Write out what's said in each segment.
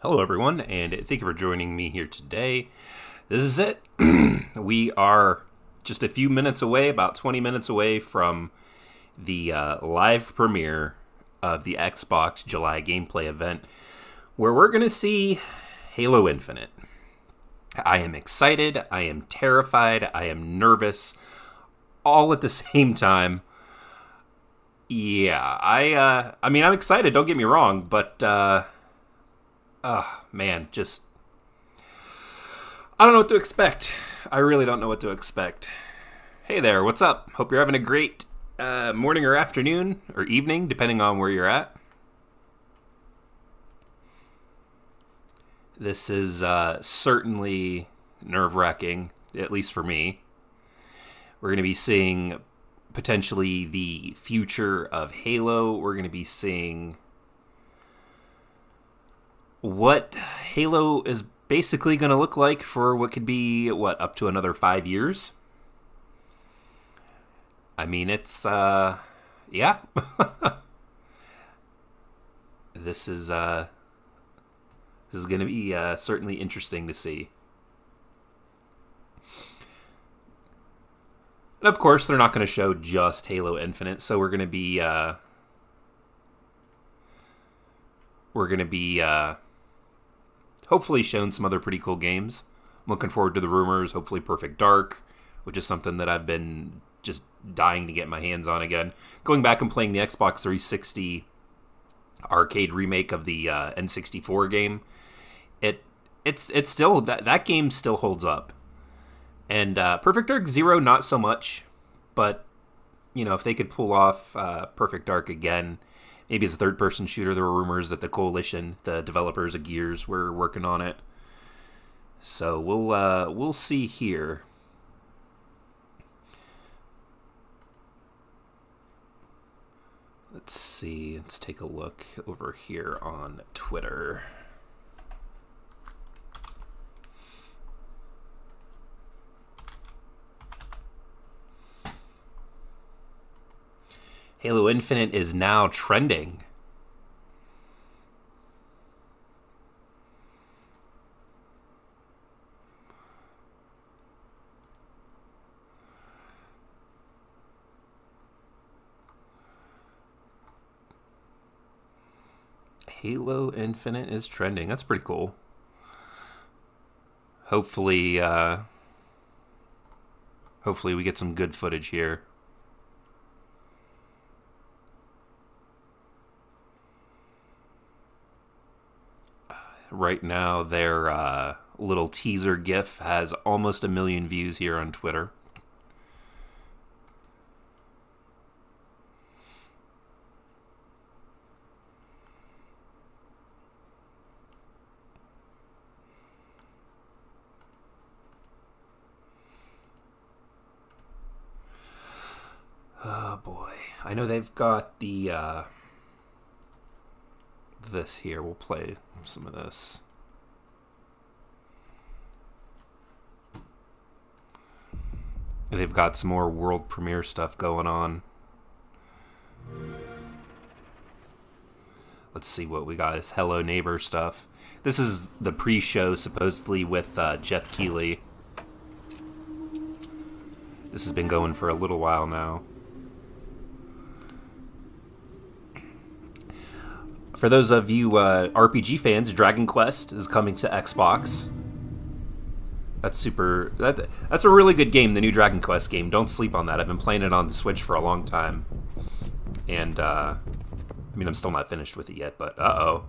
Hello, everyone, and thank you for joining me here today. This is it. We are just a few minutes away, about 20 minutes away from the live premiere of the Xbox July gameplay event, where we're going to see Halo Infinite. I am excited, I am terrified, I am nervous, all at the same time. Yeah, I mean, I'm excited, don't get me wrong, but, man, just I don't know what to expect. I really don't know what to expect. Hey there, what's up? Hope you're having a great morning or afternoon or evening, depending on where you're at. This is certainly nerve-wracking, at least for me. We're going to be seeing potentially the future of Halo. We're going to be seeing what Halo is basically going to look like for what could be, up to another 5 years? I mean, it's, yeah. This is going to be certainly interesting to see. And of course, they're not going to show just Halo Infinite, so we're going to be hopefully shown some other pretty cool games. I'm looking forward to the rumors, hopefully Perfect Dark, which is something that I've been just dying to get my hands on again. Going back and playing the Xbox 360 arcade remake of the N64 game, it's still, that game still holds up. And Perfect Dark Zero, not so much, but, you know, if they could pull off Perfect Dark again, maybe it's a third-person shooter. There were rumors that the Coalition, the developers of Gears, were working on it. So we'll see here. Let's see. Let's take a look over here on Twitter. Halo Infinite is now trending. Halo Infinite is trending. That's pretty cool. Hopefully we get some good footage here. Right now, their little teaser GIF has almost 1 million views here on Twitter. Oh boy. I know they've got the this here. We'll play some of this. They've got some more world premiere stuff going on. Let's see what we got. Is Hello Neighbor stuff. This is the pre-show, supposedly, with Jeff Keighley. This has been going for a little while now. For those of you RPG fans, Dragon Quest is coming to Xbox. That's that's a really good game, the new Dragon Quest game. Don't sleep on that. I've been playing it on the Switch for a long time. And, I mean, I'm still not finished with it yet, but uh-oh.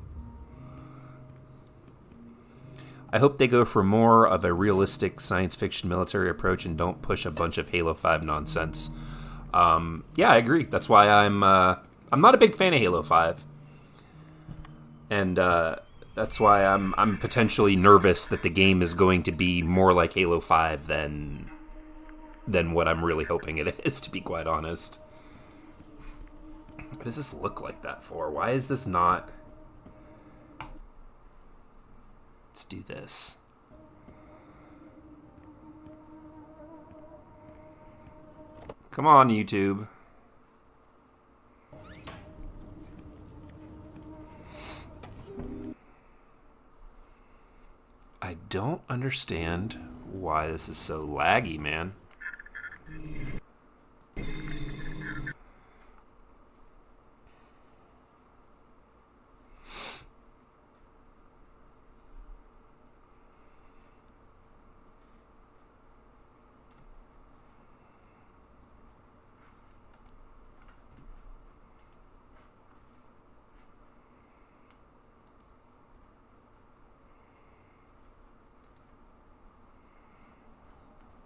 I hope they go for more of a realistic science fiction military approach and don't push a bunch of Halo 5 nonsense. Yeah, I agree. That's why I'm not a big fan of Halo 5. And that's why I'm potentially nervous that the game is going to be more like Halo 5 than what I'm really hoping it is, to be quite honest. What does this look like that for? Why is this not... Let's do this. Come on, YouTube. I don't understand why this is so laggy, man.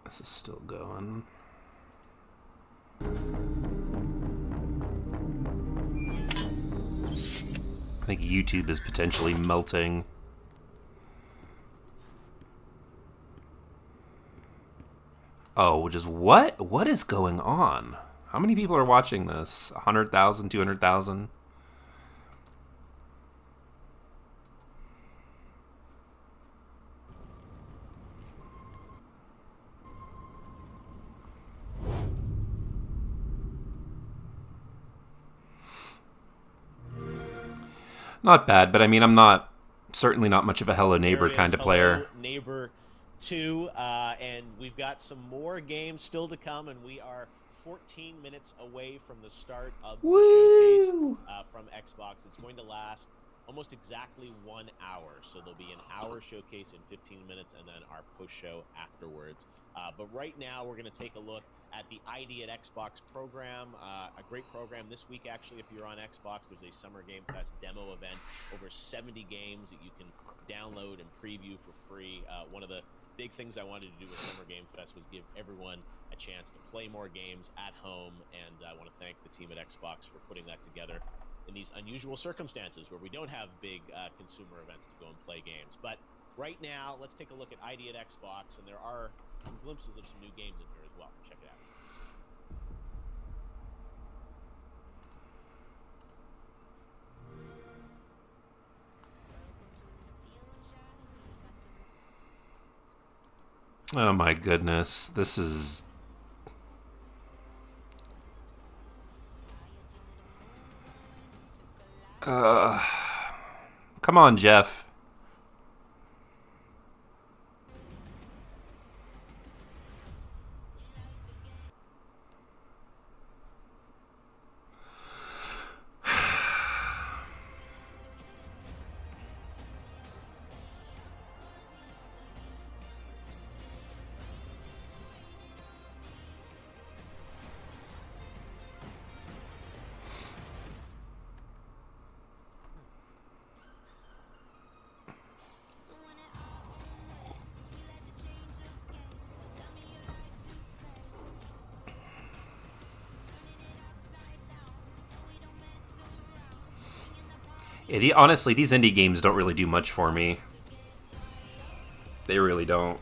This is still going. I think YouTube is potentially melting. Oh, just what? What is going on? How many people are watching this? 100,000, 200,000? Not bad, but I mean, I'm certainly not much of a Hello Neighbor kind of player. Hello Neighbor 2, and we've got some more games still to come, and we are 14 minutes away from the start of the showcase from Xbox. It's going to last almost exactly 1 hour, so there'll be an hour showcase in 15 minutes, and then our post-show afterwards. But right now, we're going to take a look at the ID at Xbox program, a great program this week, actually. If you're on Xbox, there's a Summer Game Fest demo event, over 70 games that you can download and preview for free. One of the big things I wanted to do with Summer Game Fest was give everyone a chance to play more games at home, and I want to thank the team at Xbox for putting that together in these unusual circumstances where we don't have big consumer events to go and play games. But right now, let's take a look at ID at Xbox, and there are some glimpses of some new games in here as well. Check it out. Oh my goodness, this is... Come on, Jeff. Yeah, honestly, these indie games don't really do much for me. They really don't.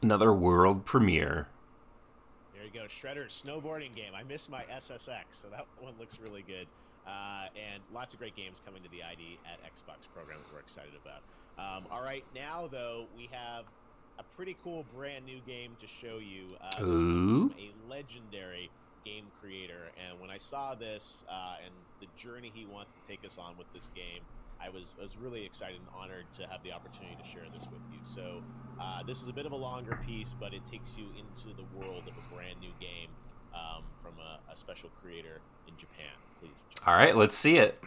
Another world premiere. There you go, Shredder's snowboarding game. I miss my SSX, so that one looks really good. And lots of great games coming to the ID at Xbox program that we're excited about. All right, now, though, we have a pretty cool brand new game to show you. This comes from a legendary game creator, and when I saw this and the journey he wants to take us on with this game, I was really excited and honored to have the opportunity to share this with you. So this is a bit of a longer piece, but it takes you into the world of a brand new game from a special creator in Japan. Please. All right, let's see it.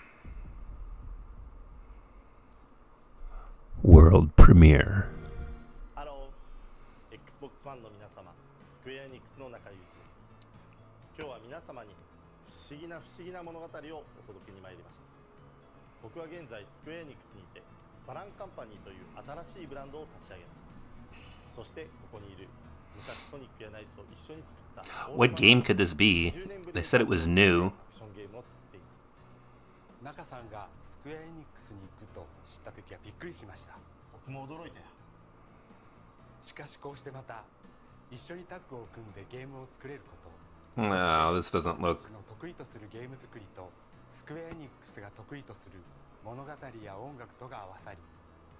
World premiere. Hello, Xbox ファンの皆様、スクエアエニックスの中井祐二です。今日は皆様に不思議な物語をお届けに参りました。僕は現在スクエアエニックスにてバランカンパニーという新しいブランドを立ち上げました。そしてここにいる昔ソニックやナイツを一緒に作った What game could this be? They said it was new. アクションゲームを作っています。中さんがスクエアエニックスに行くと知った時はびっくりしました。僕も驚いたよ。しかしこうしてまた一緒にタッグを組んでゲームを作れること、 No, this doesn't look. の得意とするゲーム作りとスクエアエニックスが得意とする物語や音楽とが合わさり、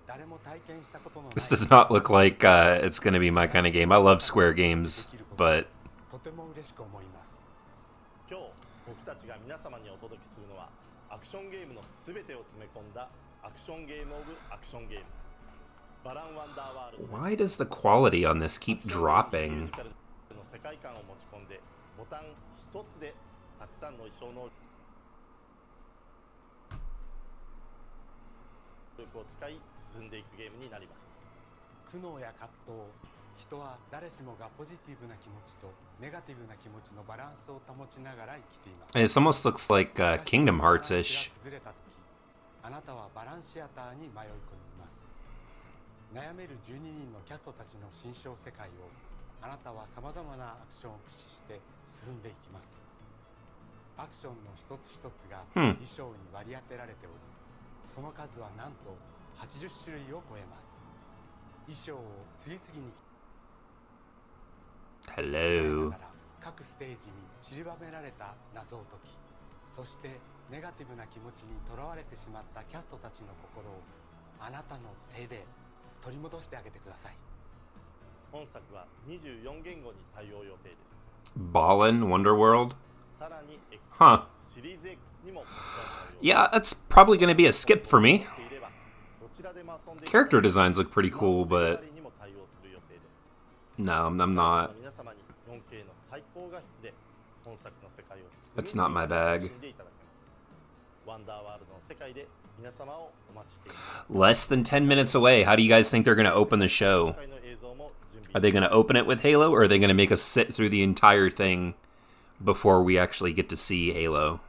誰も体験したことのない This does not look like it's going to be my kind of game. I love Square games, but とても嬉しく思います。今日僕たちが皆様にお届けするのはアクションゲームのすべてを詰め込んだアクションゲームオブアクションゲームバランワンダーワールド。 why does the quality on this keep ミュー dropping? ジカルの世界観を持ち込んでボタン一つでたくさんの衣装能力を使い進んでいくゲームになります。苦悩や葛藤、人は誰しもがポジティブな気持ちとネガティブな気持ちのバランスを保ちながら生きています。 It almost looks like Kingdom Hearts-ish. 崩れた時、あなたはバランシアターに迷い込みます。悩める12人のキャストたちの心象世界をあなたはさまざまなアクションを駆使して進んでいきます。アクションの一つ一つが衣装に割り当てられており、その数はなんと80種類を超えます。衣装を次々に Hello. 各ステージに散りばめられた謎を解き、そしてネガティブな気持ちにとらわれてしまったキャストたちの心をあなたの手で取り戻してあげてください。本作は24言語に対応予定です。 Ballin' Wonderworld? さらに Huh. X シリーズ X にももちろん対応。 Yeah, that's probably going to be a skip for me. 持っていればどちらでも遊んでい Character designs look pretty cool, スマホデリバ but リーにも対応する予定です。 no, I'm not. 皆様に 4K の最高画質で本作の世界を That's not my bag. 楽しんでいただけます。ワンダーワールドの世界で皆様をお待ちしています。 Less than 10 minutes away. How do you guys think they're going to open the show? 今回の映像も準備 Are they going to open it with Halo, or are they going to make us sit through the entire thing before we actually get to see Halo?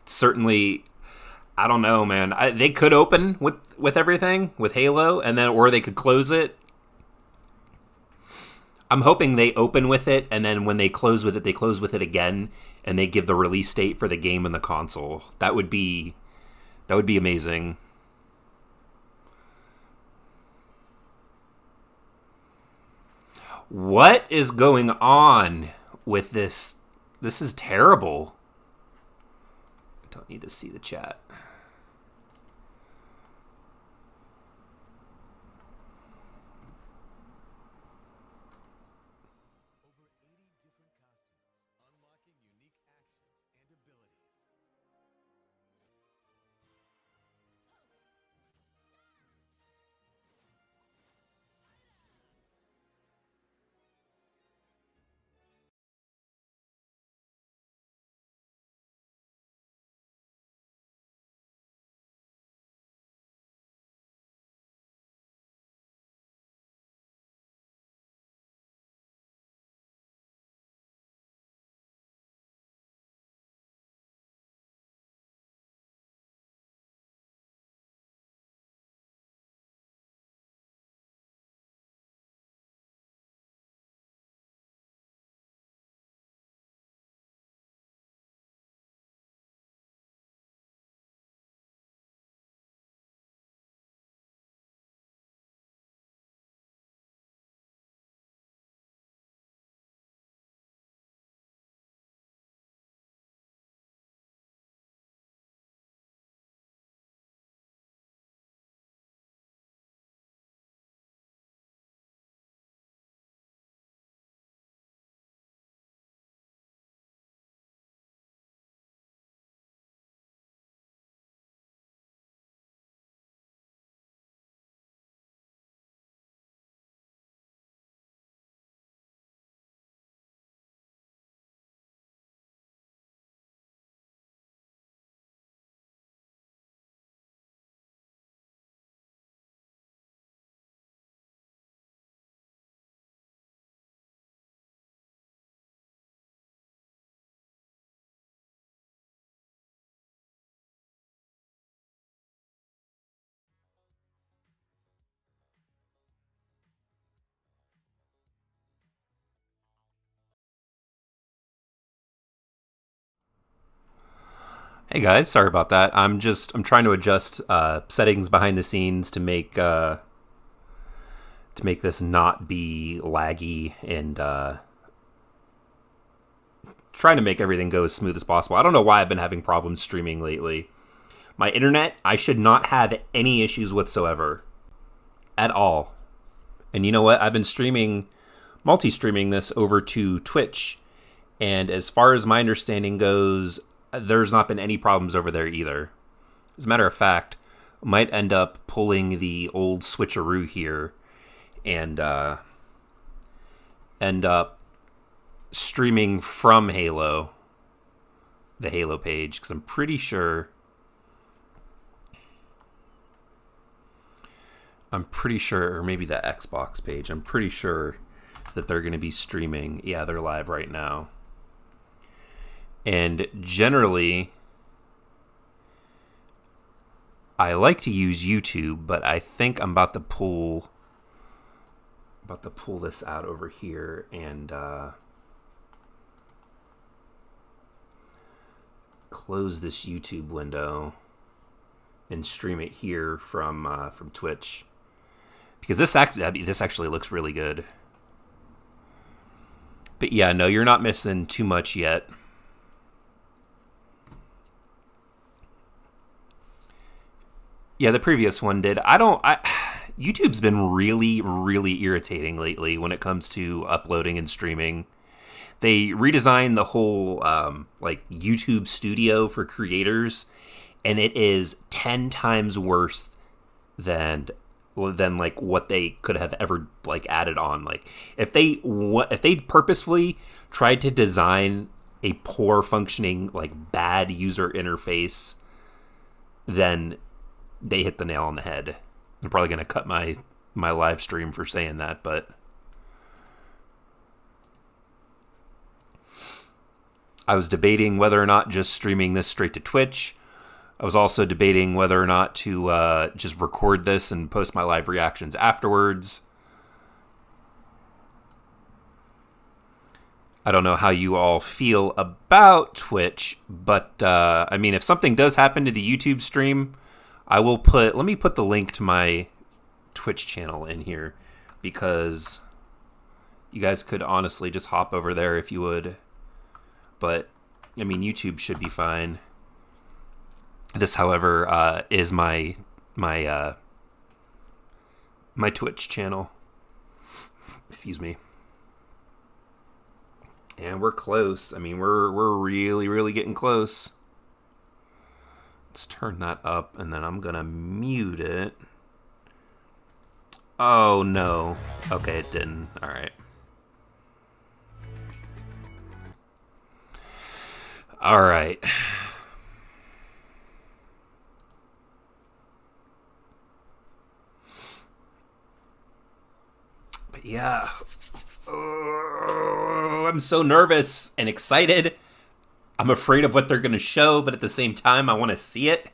Certainly, I don't know, man. They could open with everything, with Halo, and then or they could close it. I'm hoping they open with it, and then when they close with it, they close with it again, and they give the release date for the game and the console. That would be amazing. What is going on with this? This is terrible. I don't need to see the chat. Hey guys, sorry about that. I'm trying to adjust settings behind the scenes to make this not be laggy and trying to make everything go as smooth as possible. I don't know why I've been having problems streaming lately. My internet, I should not have any issues whatsoever at all. And you know what? I've been multi-streaming this over to Twitch, and as far as my understanding goes, there's not been any problems over there either. As a matter of fact, I might end up pulling the old switcheroo here and end up streaming from Halo, the Halo page, because I'm pretty sure, or maybe the Xbox page, I'm pretty sure that they're going to be streaming. Yeah, they're live right now. And generally, I like to use YouTube, but I think I'm about to pull this out over here and close this YouTube window and stream it here from Twitch, because this actually looks really good. But yeah, no, you're not missing too much yet. Yeah, the previous one did. YouTube's been really, really irritating lately when it comes to uploading and streaming. They redesigned the whole YouTube Studio for creators, and it is 10 times worse than like what they could have ever like added on. Like if they purposefully tried to design a poor functioning, like bad user interface, then they hit the nail on the head. I'm probably going to cut my live stream for saying that, but I was debating whether or not just streaming this straight to Twitch. I was also debating whether or not to just record this and post my live reactions afterwards. I don't know how you all feel about Twitch, but I mean, if something does happen to the YouTube stream, let me put the link to my Twitch channel in here, because you guys could honestly just hop over there if you would. But I mean, YouTube should be fine. This, however, is my Twitch channel. Excuse me. And we're close. I mean, we're really, really getting close. Let's turn that up, and then I'm gonna mute it. Oh no. Okay, it didn't. All right. All right. But yeah. Oh, I'm so nervous and excited. I'm afraid of what they're going to show, but at the same time, I want to see it.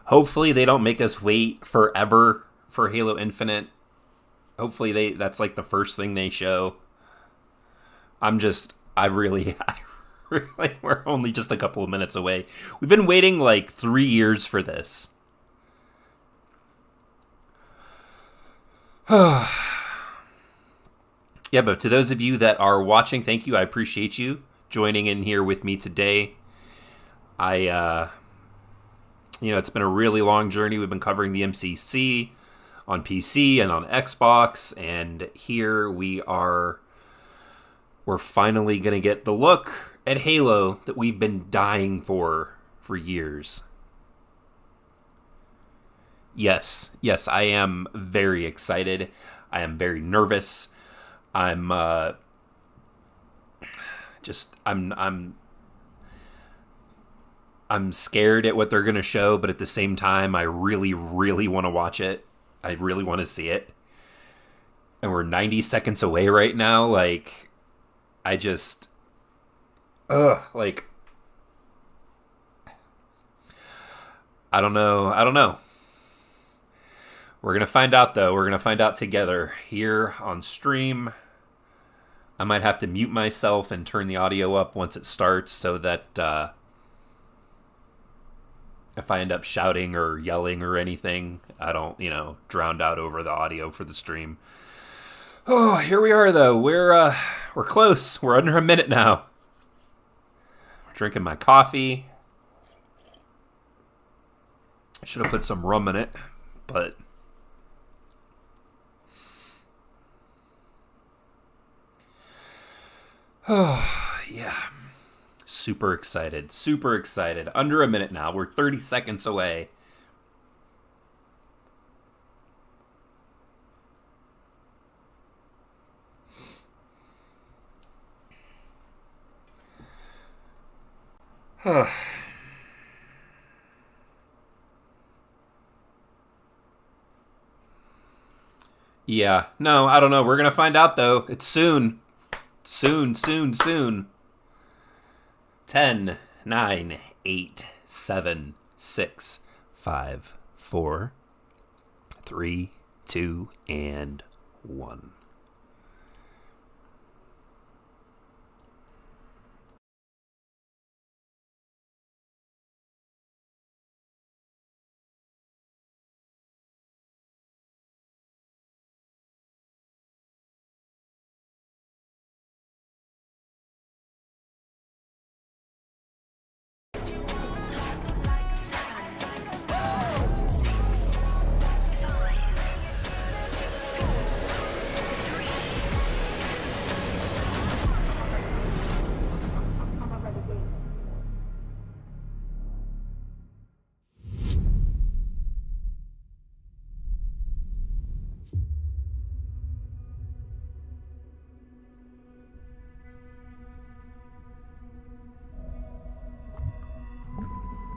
Hopefully they don't make us wait forever for Halo Infinite. Hopefully that's like the first thing they show. We're only just a couple of minutes away. We've been waiting like 3 years for this. Yeah, but to those of you that are watching, thank you. I appreciate you joining in here with me today. It's been a really long journey. We've been covering the MCC on PC and on Xbox, and here we're finally going to get the look at Halo that we've been dying for years. Yes, I am very excited. I am very nervous. I'm scared at what they're going to show, but at the same time, I really, really want to watch it. I really want to see it. And we're 90 seconds away right now. Like, I don't know. We're going to find out, though. We're going to find out together here on stream. I might have to mute myself and turn the audio up once it starts so that if I end up shouting or yelling or anything, I don't, drown out over the audio for the stream. Oh, here we are, though. We're close. We're under a minute now. Drinking my coffee. I should have put some rum in it, but oh, yeah. Super excited. Super excited. Under a minute now. We're 30 seconds away. Yeah. No, I don't know. We're going to find out, though. It's soon. Soon, soon, soon. 10, 9, 8, 7, 6, 5, 4, 3, 2, and 1.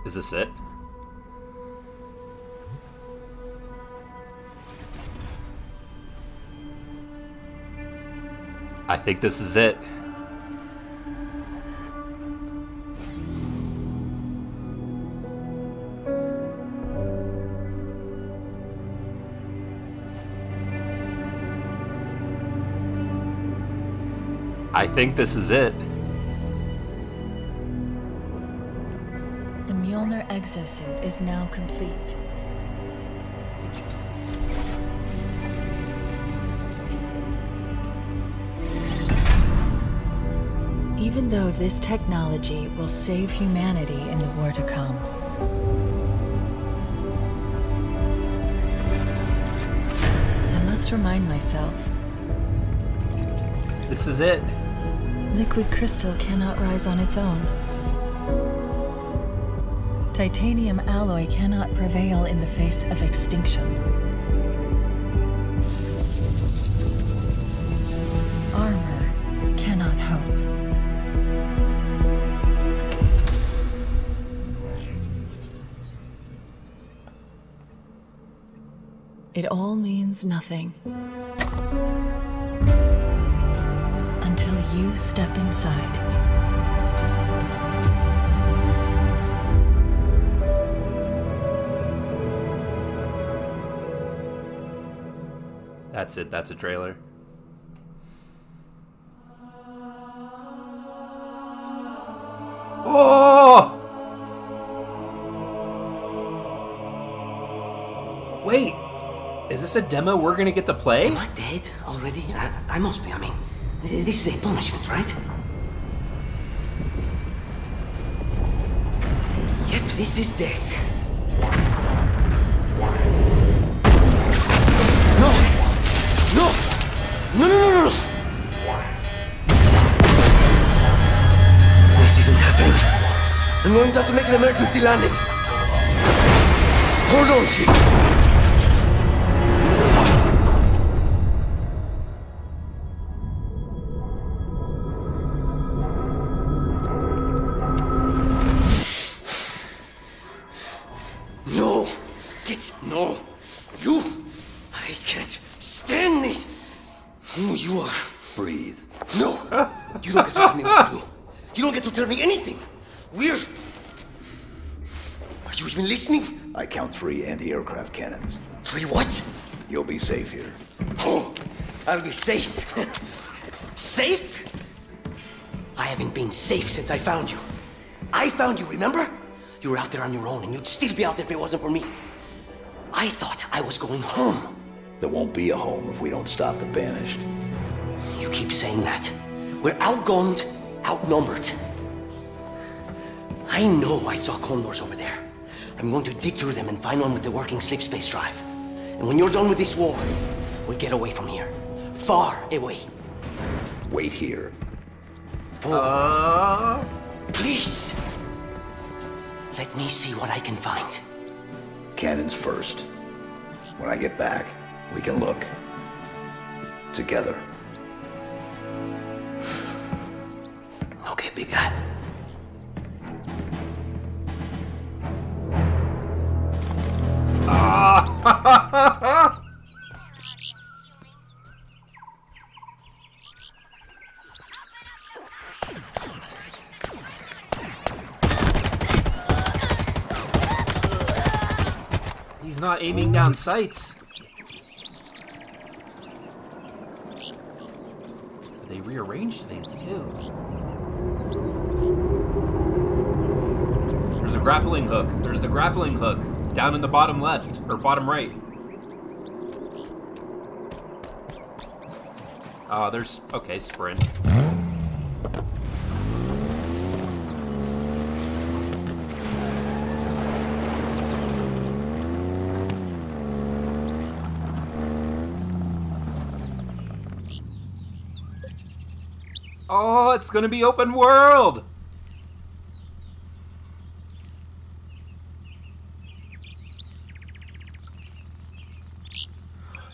Is this it? I think this is it. I think this is it. The Mjolnir exosuit is now complete. Even though this technology will save humanity in the war to come, I must remind myself, This is it. liquid crystal cannot rise on its own. Titanium alloy cannot prevail in the face of extinction. Armor cannot hope. It all means nothing until you step inside. That's it. That's a trailer. Oh! Wait. Is this a demo we're gonna get to play? Am I dead already? I must be. I mean, this is a punishment, right? Yep, this is death. No! No! No, no, no, no! This isn't happening. I'm going to have to make an emergency landing. Hold on, ship. No! No! You! I can't stand this! Who you are? Breathe. No! You don't get to tell me what to do. You don't get to tell me anything. We're... Are you even listening? I count 3 anti-aircraft cannons. 3 what? You'll be safe here. Oh, I'll be safe. Safe? I haven't been safe since I found you. I found you, remember? You were out there on your own, and you'd still be out there if it wasn't for me. I thought I was going home. There won't be a home if we don't stop the Banished. You keep saying that. We're outgunned, outnumbered. I know I saw condors over there. I'm going to dig through them and find one with the working sleep space drive. And when you're done with this war, we'll get away from here. Far away. Wait here. Please. Let me see what I can find. Cannons first. When I get back, we can look. Together. Okay, big guy. He's not aiming down sights. They rearranged things too. There's a grappling hook. There's the grappling hook down in the bottom left or bottom right. There's okay, sprint. Oh, it's gonna be open world!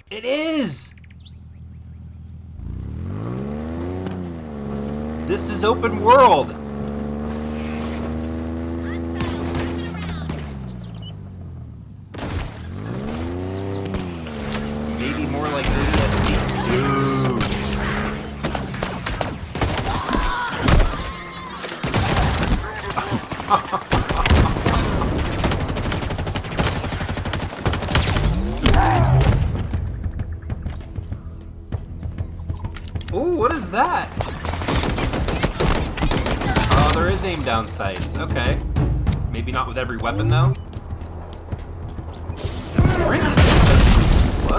It is! This is open world! Maybe more like OBSIDIan. Ooh. Ooh, what is that? Oh, there is aim down sights. Okay. Maybe not with every weapon, though. The sprint is so slow.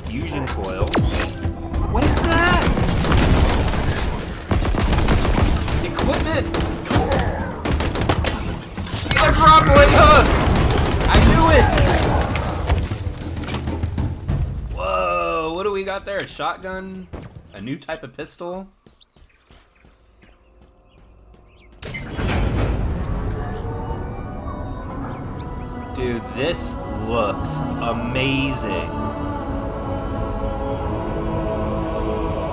Fusion coil. What is that? Equipment! A grappling hook! I knew it! Whoa, what do we got there? A shotgun? A new type of pistol? Dude, this looks amazing.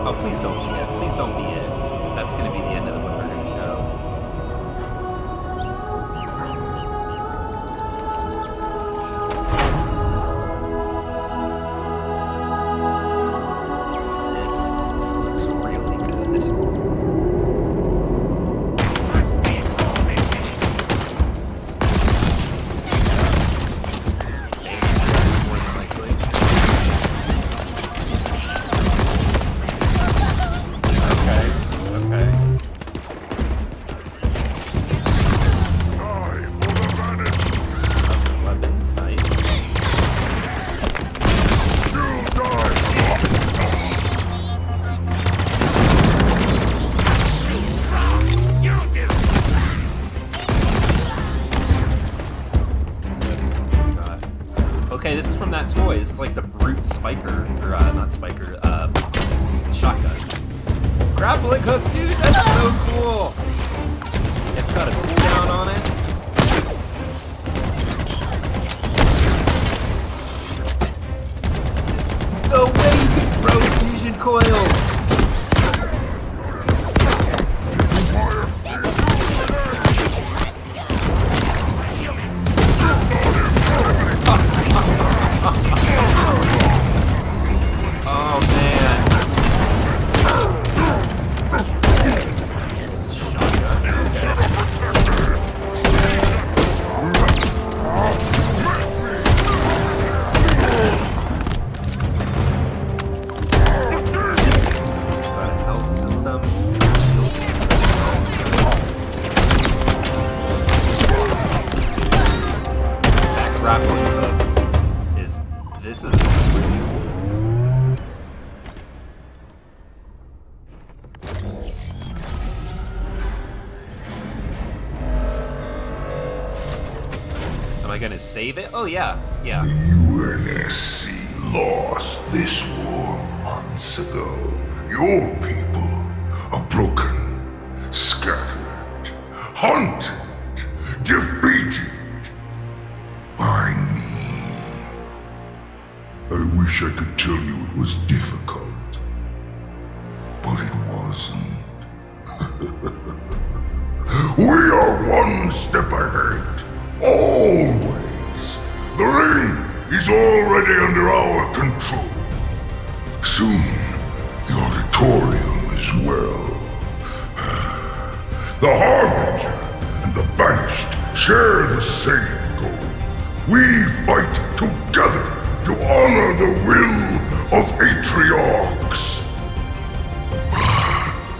Oh, please don't be it. Please don't be it. That's gonna be the end of what they're gonna show. This looks really good. More than likely. Okay. Weapons, nice. Okay, this is from that toy. This is like the brute spiker, or not spiker, shotgun. Grappling hook, dude, that's so cool. It's got a cooldown on it. No way you can throw fusion coils. Oh man. I gonna save it? Oh, yeah. Yeah. UNSC lost this war months ago. Your people are broken, scattered, hunted, defeated by me. I wish I could tell you it was difficult, but it wasn't. We are one step ahead, always. The ring is already under our control. Soon, the auditorium as well. The Harbinger and the Banished share the same goal. We fight together to honor the will of Atriox.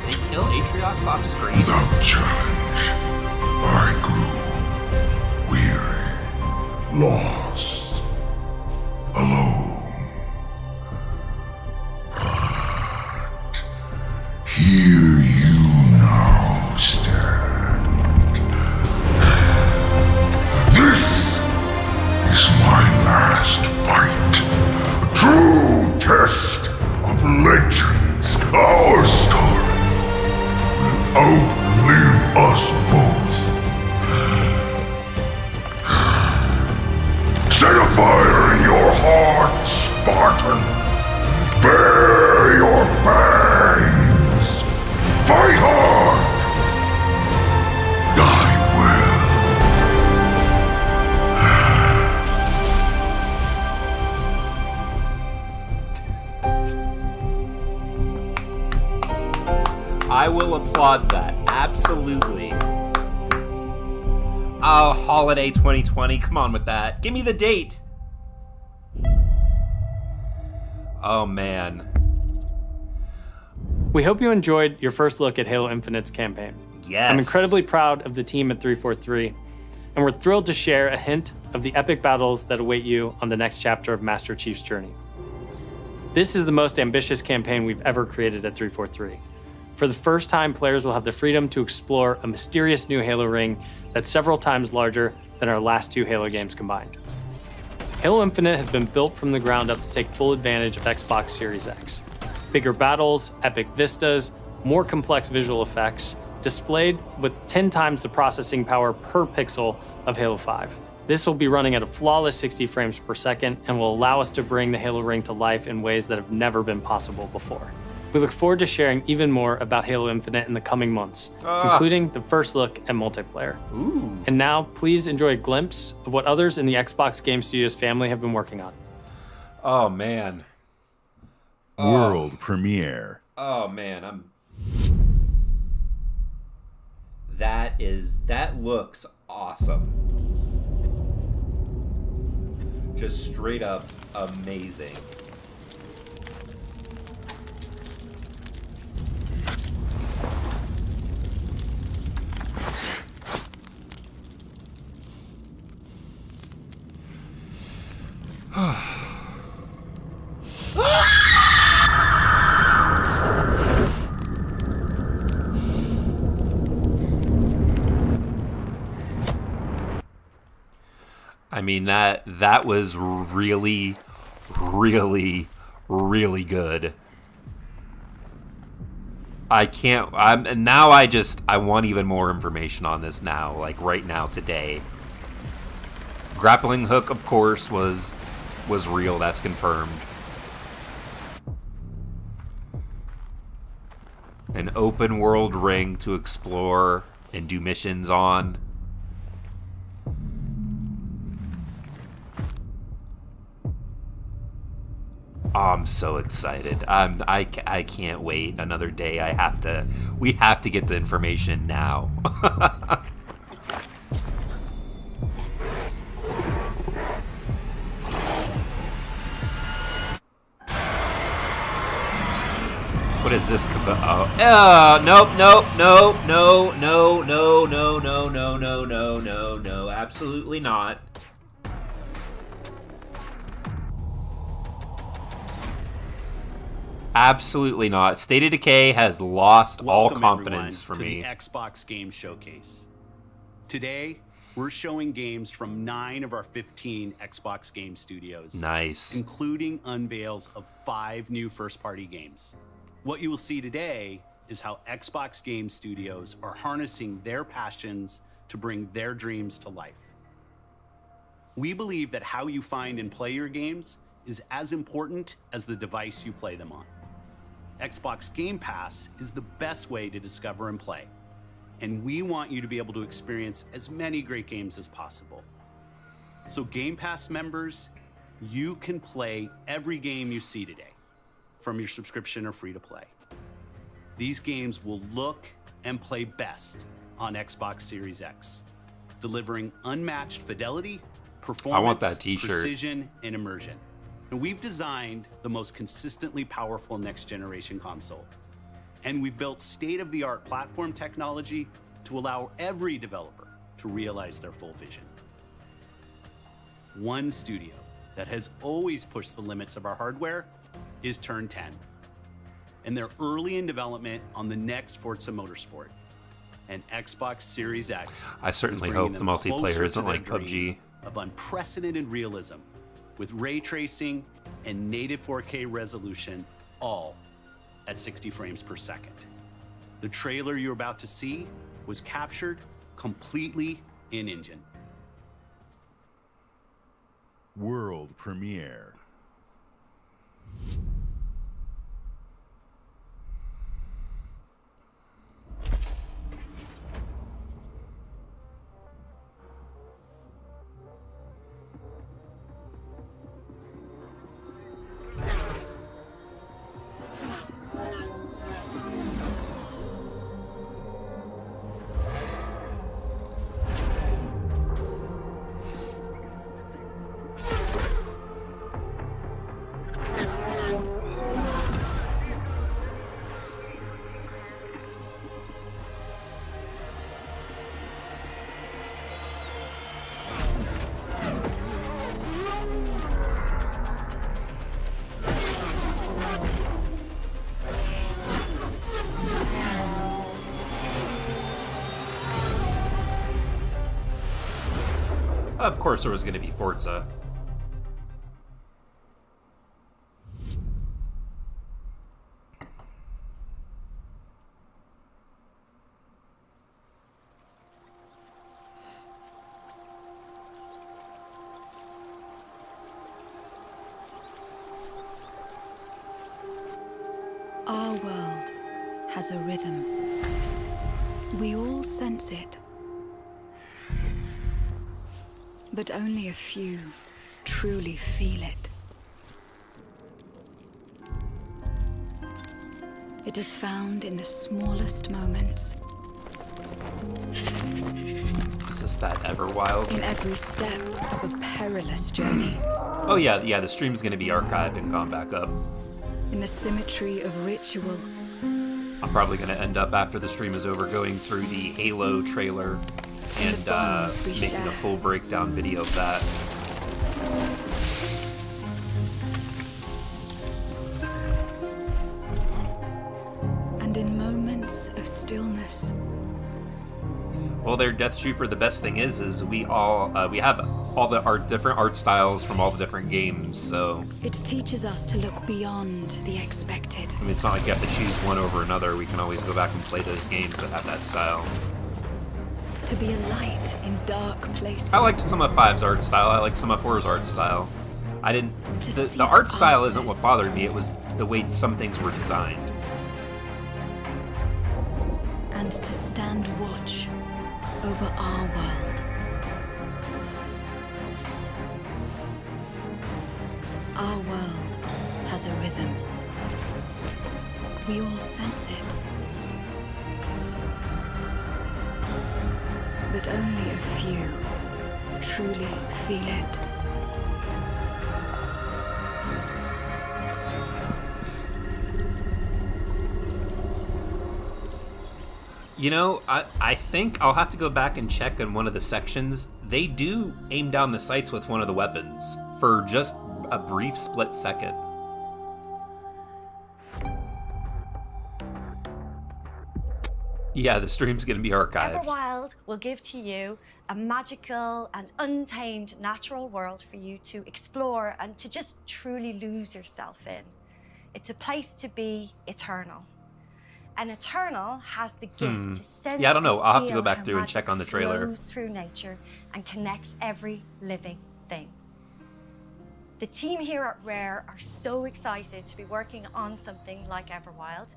They kill Atriox off screen? Without challenge, I grew weary, lost, alone. But here you now stand. This is my last fight. A true test of legends. Our story will outlive us both. Set a fire in your heart, Spartan. Bare your fangs. Fight hard. Die well. I will applaud that. Absolutely. Oh, holiday 2020. Come on with that. Give me the date. Oh, man. We hope you enjoyed your first look at Halo Infinite's campaign. Yes. I'm incredibly proud of the team at 343, and we're thrilled to share a hint of the epic battles that await you on the next chapter of Master Chief's journey. This is the most ambitious campaign we've ever created at 343. For the first time, players will have the freedom to explore a mysterious new Halo ring that's several times larger than our last two Halo games combined. Halo Infinite has been built from the ground up to take full advantage of Xbox Series X. Bigger battles, epic vistas, more complex visual effects, displayed with 10 times the processing power per pixel of Halo 5. This will be running at a flawless 60 frames per second and will allow us to bring the Halo ring to life in ways that have never been possible before. We look forward to sharing even more about Halo Infinite in the coming months, including the first look at multiplayer. Ooh. And now, please enjoy a glimpse of what others in the Xbox Game Studios family have been working on. Oh, man. World premiere. Oh, man. That looks awesome. Just straight up amazing. I mean, that was really, really, really good. I want even more information on this now, like right now, today. Grappling hook, of course, was real. That's confirmed. An open world ring to explore and do missions on. Oh, I'm so excited. I can't wait another day. We have to get the information now. What is this? Nope. No. Absolutely not. Absolutely not. State of Decay has lost all confidence for me. Welcome, everyone, to the Xbox Game Showcase. Today, we're showing games from 9 of our 15 Xbox game studios. Nice. Including unveils of 5 new first-party games. What you will see today is how Xbox game studios are harnessing their passions to bring their dreams to life. We believe that how you find and play your games is as important as the device you play them on. Xbox Game Pass is the best way to discover and play, and we want you to be able to experience as many great games as possible. So Game Pass members, you can play every game you see today from your subscription or free to play. These games will look and play best on Xbox Series X, delivering unmatched fidelity, performance, I want that t-shirt. precision, and immersion. And we've designed the most consistently powerful next-generation console. And we've built state-of-the-art platform technology to allow every developer to realize their full vision. One studio that has always pushed the limits of our hardware is Turn 10. And they're early in development on the next Forza Motorsport. And Xbox Series X. I certainly is hope bringing the them multiplayer closer isn't to their like PUBG. dream of unprecedented realism, with ray tracing and native 4K resolution, all at 60 frames per second. The trailer you're about to see was captured completely in-engine. World premiere. Of course there was going to be Forza. Our world has a rhythm. We all sense it. But only a few truly feel it. It is found in the smallest moments. Is this that Everwild? In every step of a perilous journey. Oh yeah, the stream's gonna be archived and gone back up. In the symmetry of ritual. I'm probably gonna end up after the stream is over going through the Halo trailer and making a full breakdown video of that. And in moments of stillness. Well, there, Death Trooper. The best thing is we all we have all the different art styles from all the different games. So it teaches us to look beyond the expected. I mean, it's not like you have to choose one over another. We can always go back and play those games that have that style. To be a light in dark places. I liked some of 5's art style. I liked some of 4's art style. I didn't. The art style isn't what bothered me. It was the way some things were designed. And to stand watch over our world. Our world has a rhythm. We all sense it. But only a few truly feel it. You know, I think I'll have to go back and check in one of the sections. They do aim down the sights with one of the weapons for just a brief split second. Yeah, the stream's going to be archived. Everwild will give to you a magical and untamed natural world for you to explore and to just truly lose yourself in. It's a place to be eternal. And Eternal has the gift to sense. Yeah, I don't know. and I'll have to feel go back how through and magic check on the trailer. flows through nature and connects every living thing. The team here at Rare are so excited to be working on something like Everwild,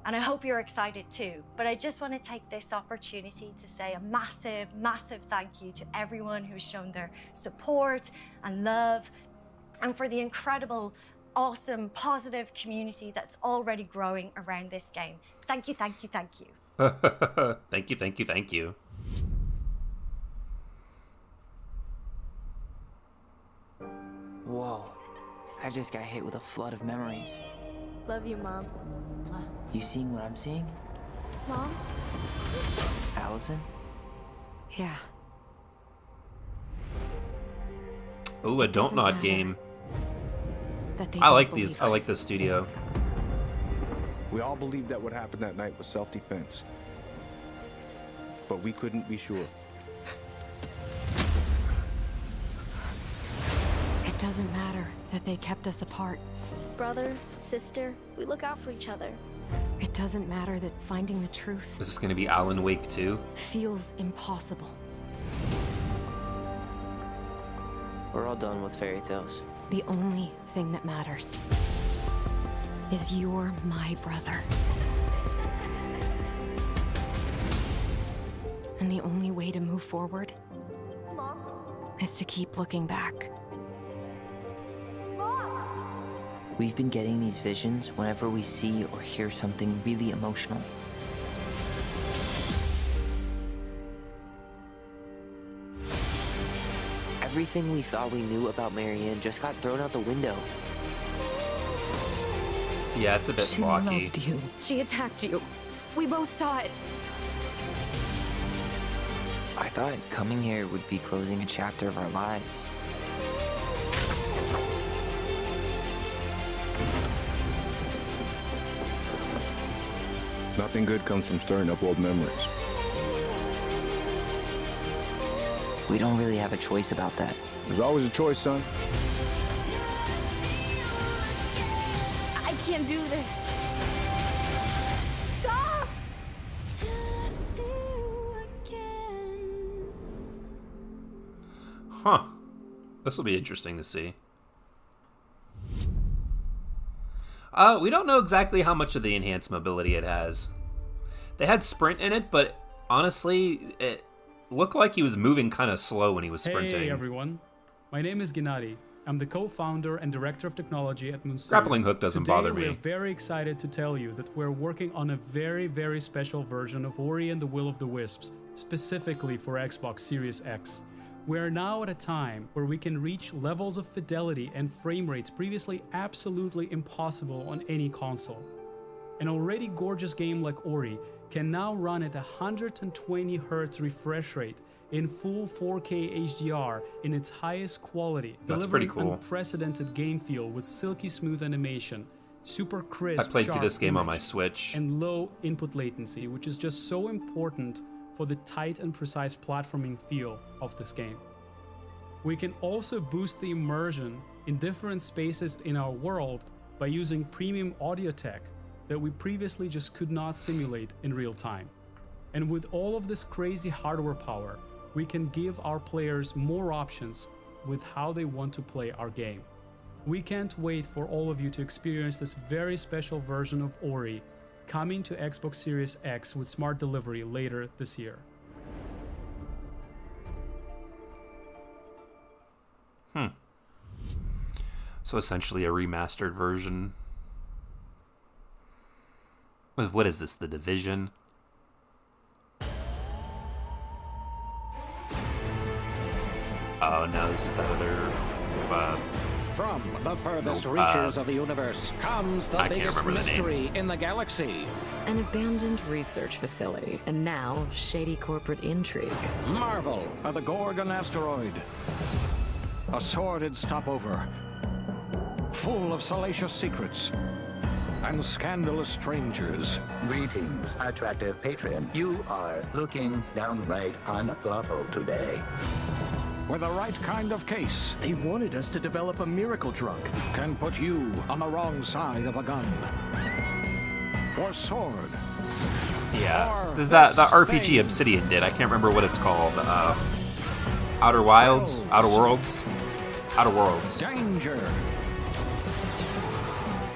and I hope you're excited too. But I just want to take this opportunity to say a massive, massive thank you to everyone who's shown their support and love, and for the incredible, awesome, positive community that's already growing around this game. Thank you, thank you, thank you. Thank you, thank you, thank you. Whoa. I just got hit with a flood of memories. Love you, Mom. You seeing what I'm seeing? Mom? Allison? Yeah. Ooh, a Don't doesn't Nod matter game. That they I don't like believe these. I like this studio. We all believed that what happened that night was self-defense. But we couldn't be sure. It doesn't matter that they kept us apart. Brother, sister, we look out for each other. It doesn't matter that finding the truth Is this going to be Alan Wake 2? feels impossible. We're all done with fairy tales. The only thing that matters is you're my brother. And the only way to move forward is to keep looking back. We've been getting these visions whenever we see or hear something really emotional. Everything we thought we knew about Marianne just got thrown out the window. Yeah, it's a bit She blocky. loved you. She attacked you. We both saw it. I thought coming here would be closing a chapter of our lives. Nothing good comes from stirring up old memories. We don't really have a choice about that. There's always a choice, son. I can't do this. Stop! Huh. This will be interesting to see. We don't know exactly how much of the enhanced mobility it has. They had sprint in it, but honestly, it looked like he was moving kind of slow when he was sprinting. Hey everyone, my name is Gennady. I'm the co-founder and director of technology at Moon Studios. Grappling hook doesn't Today, bother we're me. very excited to tell you that we're working on a very, very special version of Ori and the Will of the Wisps, specifically for Xbox Series X. We are now at a time where we can reach levels of fidelity and frame rates previously absolutely impossible on any console. An already gorgeous game like Ori can now run at 120 Hz refresh rate in full 4K HDR in its highest quality, That's pretty delivering cool. unprecedented game feel with silky smooth animation, super crisp, I played through sharp this game on my image, Switch. and low input latency, which is just so important for the tight and precise platforming feel of this game. We can also boost the immersion in different spaces in our world by using premium audio tech that we previously just could not simulate in real time. And with all of this crazy hardware power, we can give our players more options with how they want to play our game. We can't wait for all of you to experience this very special version of Ori coming to Xbox Series X with smart delivery later this year. So essentially a remastered version. What is this, The Division? Oh no, this is that other... From the furthest Nope, reaches of the universe comes the I can't biggest remember the name. mystery in the galaxy. An abandoned research facility, and now shady corporate intrigue. Marvel of the Gorgon asteroid. A sordid stopover, full of salacious secrets. and scandalous strangers. Greetings, attractive patron. You are looking downright unlawful today. With the right kind of case, They wanted us to develop a miracle drug. can put you on the wrong side of a gun. Or sword. Yeah, this is that RPG Obsidian did. I can't remember what it's called. Outer Wilds? Outer Worlds? Outer Worlds. Danger.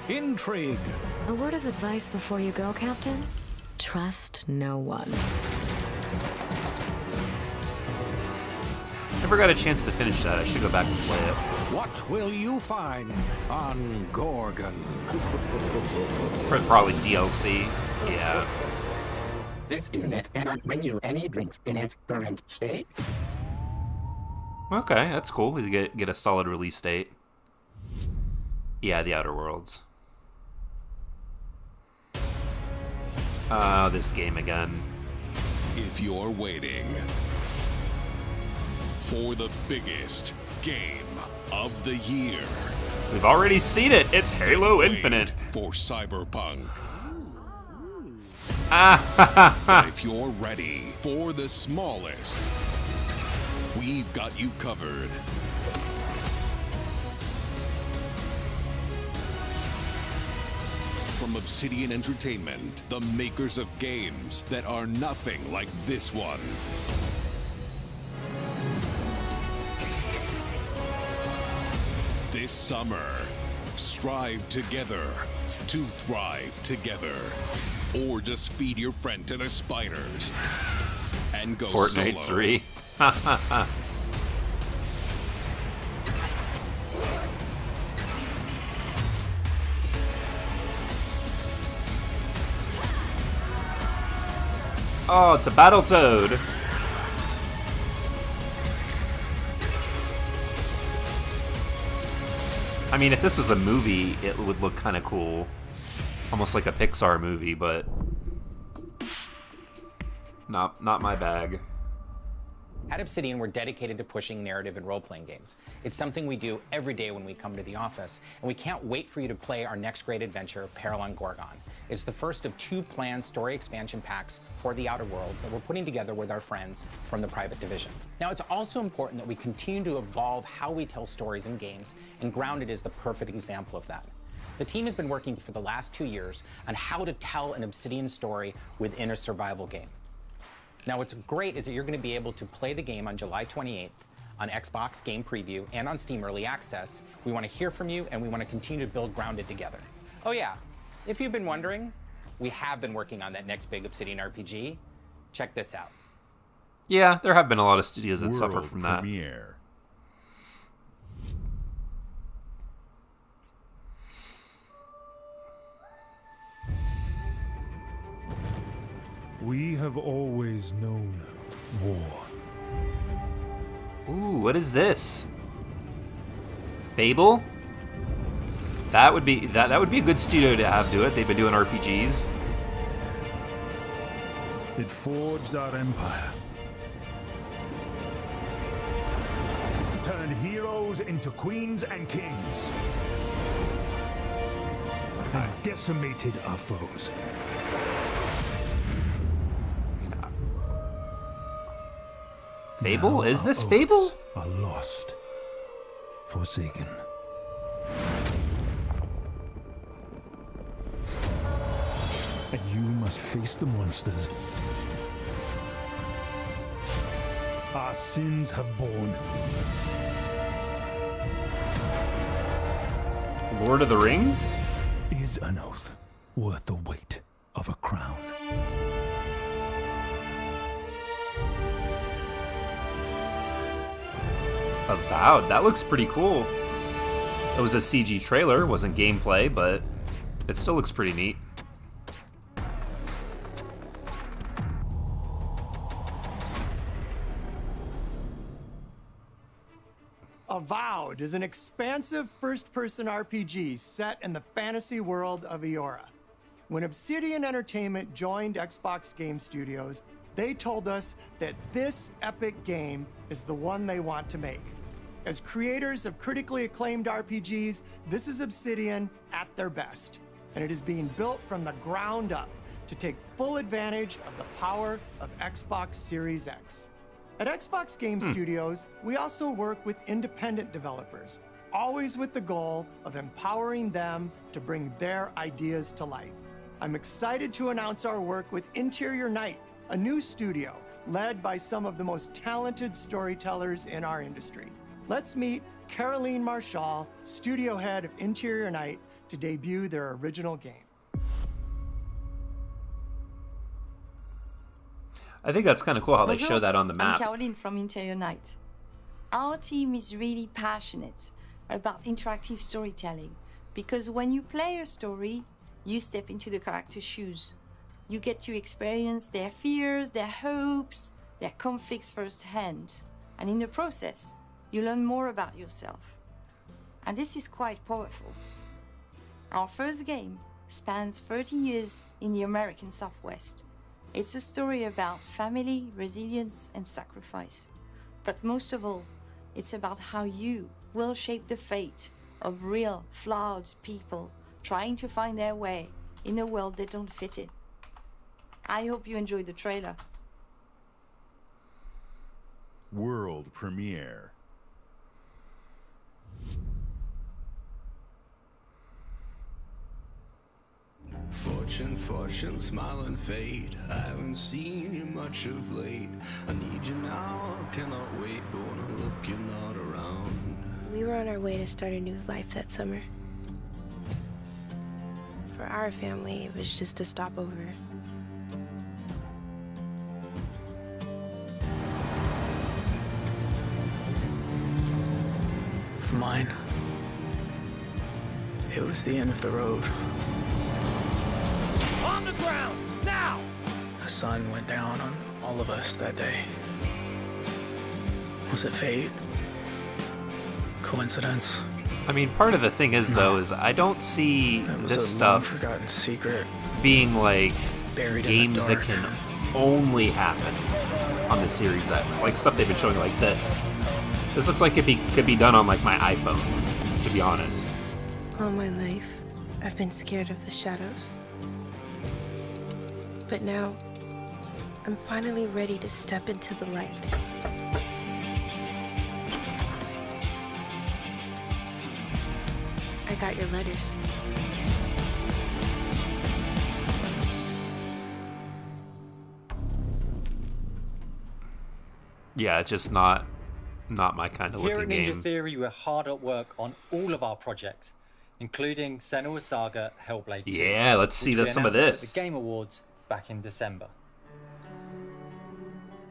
Intrigue. A word of advice before you go, Captain? Trust no one. Never got a chance to finish that. I should go back and play it. What will you find on Gorgon? Probably DLC. Yeah. This unit cannot bring you any drinks in its current state. Okay, that's cool. We get a solid release date. Yeah, the Outer Worlds. This game again. If you're waiting for the biggest game of the year, We've already seen it. It's Halo Infinite. For Cyberpunk. Ah, But if you're ready for the smallest, we've got you covered. From Obsidian Entertainment, the makers of games that are nothing like this one. This summer, strive together to thrive together. Or just feed your friend to the spiders and go Fortnite solo. 3. Oh, it's a Battletoad. I mean, if this was a movie, it would look kind of cool. Almost like a Pixar movie, but not my bag. At Obsidian, we're dedicated to pushing narrative and role-playing games. It's something we do every day when we come to the office, and we can't wait for you to play our next great adventure, Peril on Gorgon. It's the first of 2 planned story expansion packs for the Outer Worlds that we're putting together with our friends from the Private Division. Now, it's also important that we continue to evolve how we tell stories in games, and Grounded is the perfect example of that. The team has been working for the last 2 years on how to tell an Obsidian story within a survival game. Now, what's great is that you're going to be able to play the game on July 28th on Xbox Game Preview and on Steam Early Access. We want to hear from you, and we want to continue to build Grounded together. Oh yeah, if you've been wondering, we have been working on that next big Obsidian RPG. Check this out. Yeah, there have been a lot of studios that suffer from that. Premiere. We have always known war. Ooh, what is this? Fable? That would be that would be a good studio to have do it. They've been doing RPGs. It forged our empire. Turned heroes into queens and kings. And decimated our foes. Fable? Now Is our this oaths Fable? Are lost. Forsaken. And you must face the monsters our sins have borne. Lord of the Rings? Is an oath worth the weight of a crown? Avowed. That looks pretty cool. It was a CG trailer, wasn't gameplay, but it still looks pretty neat. Avowed is an expansive first-person RPG set in the fantasy world of Eora. When Obsidian Entertainment joined Xbox Game Studios, they told us that this epic game is the one they want to make. As creators of critically acclaimed RPGs, this is Obsidian at their best. and it is being built from the ground up to take full advantage of the power of Xbox Series X. At Xbox Game Studios, we also work with independent developers, always with the goal of empowering them to bring their ideas to life. I'm excited to announce our work with Interior Night, a new studio led by some of the most talented storytellers in our industry. Let's meet Caroline Marshall, studio head of Interior Night, to debut their original game. I think that's kind of cool how they Bonjour, show that on the map. I'm Caroline from Interior Night. Our team is really passionate about interactive storytelling because when you play a story, you step into the character's shoes. You get to experience their fears, their hopes, their conflicts firsthand. And in the process, you learn more about yourself. And this is quite powerful. Our first game spans 30 years in the American Southwest. It's a story about family, resilience, and sacrifice. But most of all, it's about how you will shape the fate of real, flawed people trying to find their way in a world they don't fit in. I hope you enjoyed the trailer. World premiere. Fortune, fortune, smiling fate. I haven't seen you much of late. I need you now, cannot wait. But when I look, you're not around. We were on our way to start a new life that summer. For our family, it was just a stopover. For mine, it was the end of the road. On the ground, now! The sun went down on all of us that day. Was it fate? Coincidence? I mean, part of the thing is, though, is I don't see this stuff forgotten secret being like buried games that can only happen on the Series X. Like stuff they've been showing like this. This looks like it could be done on like my iPhone, to be honest. All my life, I've been scared of the shadows. But now, I'm finally ready to step into the light. I got your letters. Yeah, it's just not my kind of Here looking at Ninja game. Theory, we're hard at work on all of our projects, including Senua's Saga Hellblade 2. Yeah, let's see which we some of announced this. At the Game Awards back in December.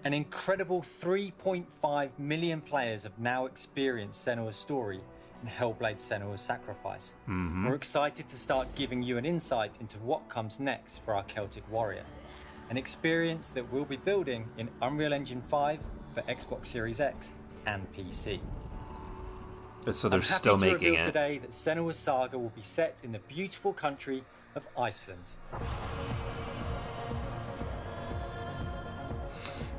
An incredible 3.5 million players have now experienced Senua's story in Hellblade Senua's Sacrifice. Mhm. We're excited to start giving you an insight into what comes next for our Celtic warrior. An experience that we'll be building in Unreal Engine 5 for Xbox Series X and PC. So they're I'm happy still to making reveal it. today that Senua's Saga will be set in the beautiful country of Iceland.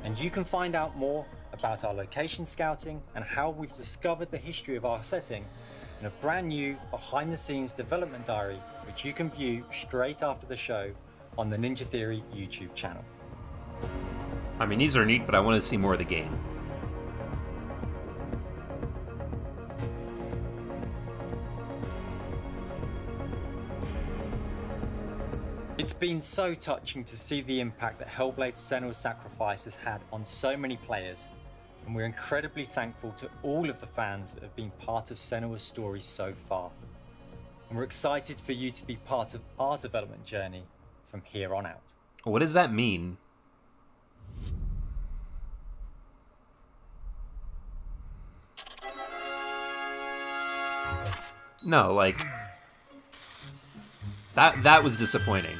And you can find out more about our location scouting and how we've discovered the history of our setting in a brand new behind-the-scenes development diary, which you can view straight after the show on the Ninja Theory YouTube channel. I mean, these are neat, but I want to see more of the game. It's been so touching to see the impact that Hellblade Senua's Sacrifice has had on so many players, and we're incredibly thankful to all of the fans that have been part of Senua's story so far. And we're excited for you to be part of our development journey from here on out. What does that mean? No, like that was disappointing.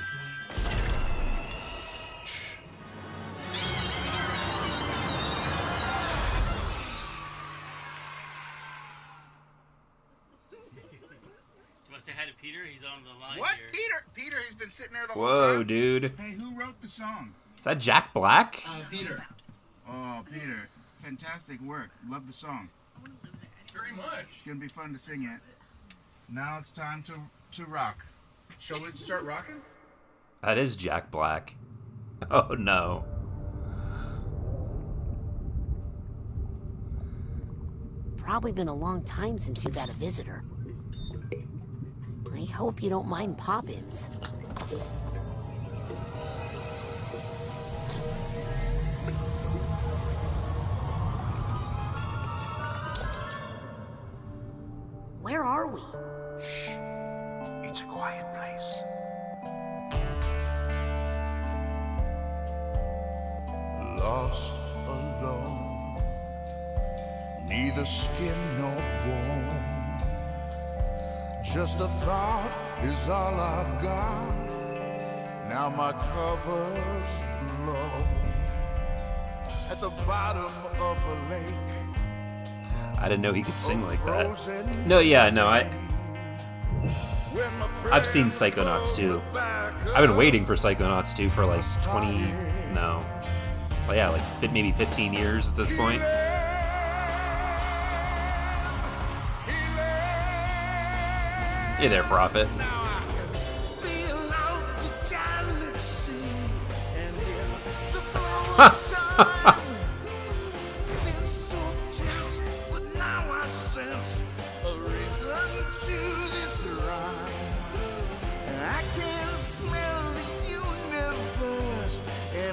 Do I say hi to Peter? He's on the line What? here. Peter, he's been sitting there the whole Whoa, time. dude. Hey, who wrote the song? Is that Jack Black? Peter. Oh, Peter. Fantastic work. Love the song. Very much. It's going to be fun to sing it. Now it's time to rock. Shall we start rocking? That is Jack Black. Oh no. Probably been a long time since you've had a visitor. I hope you don't mind pop-ins. Where are we? Shh. It's a quiet place. Lost alone, neither skin nor bone. Just a thought is all I've got. Now my cover's blown. At the bottom of a lake. I didn't know he could sing like that. No, yeah, no, I've seen Psychonauts 2. I've been waiting for Psychonauts 2 for like 20, no. Well, yeah, like maybe 15 years at this point. Hey there, Prophet.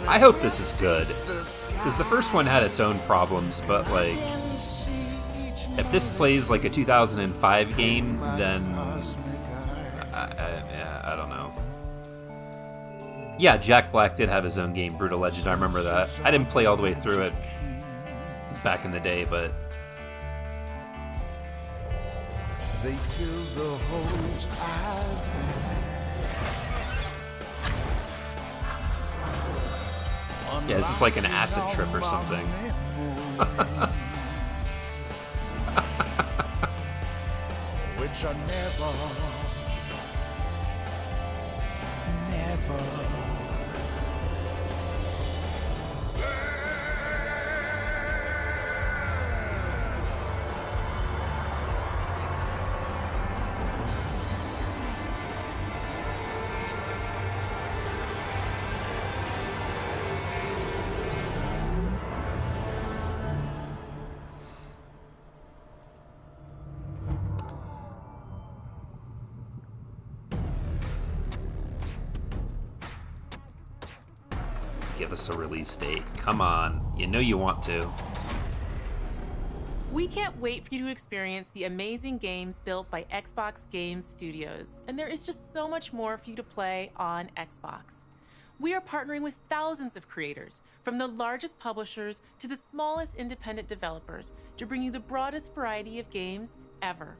I hope this is good, because the first one had its own problems, but like, if this plays like a 2005 game, then I don't know. Yeah, Jack Black did have his own game, Brutal Legend. I remember that. I didn't play all the way through it back in the day, but They fill the holes I've yeah, this is like an acid trip or something. which I never. Give us a release date. Come on. You know you want to. We can't wait for you to experience the amazing games built by Xbox Game Studios, and there is just so much more for you to play on Xbox. We are partnering with thousands of creators, from the largest publishers to the smallest independent developers, to bring you the broadest variety of games ever.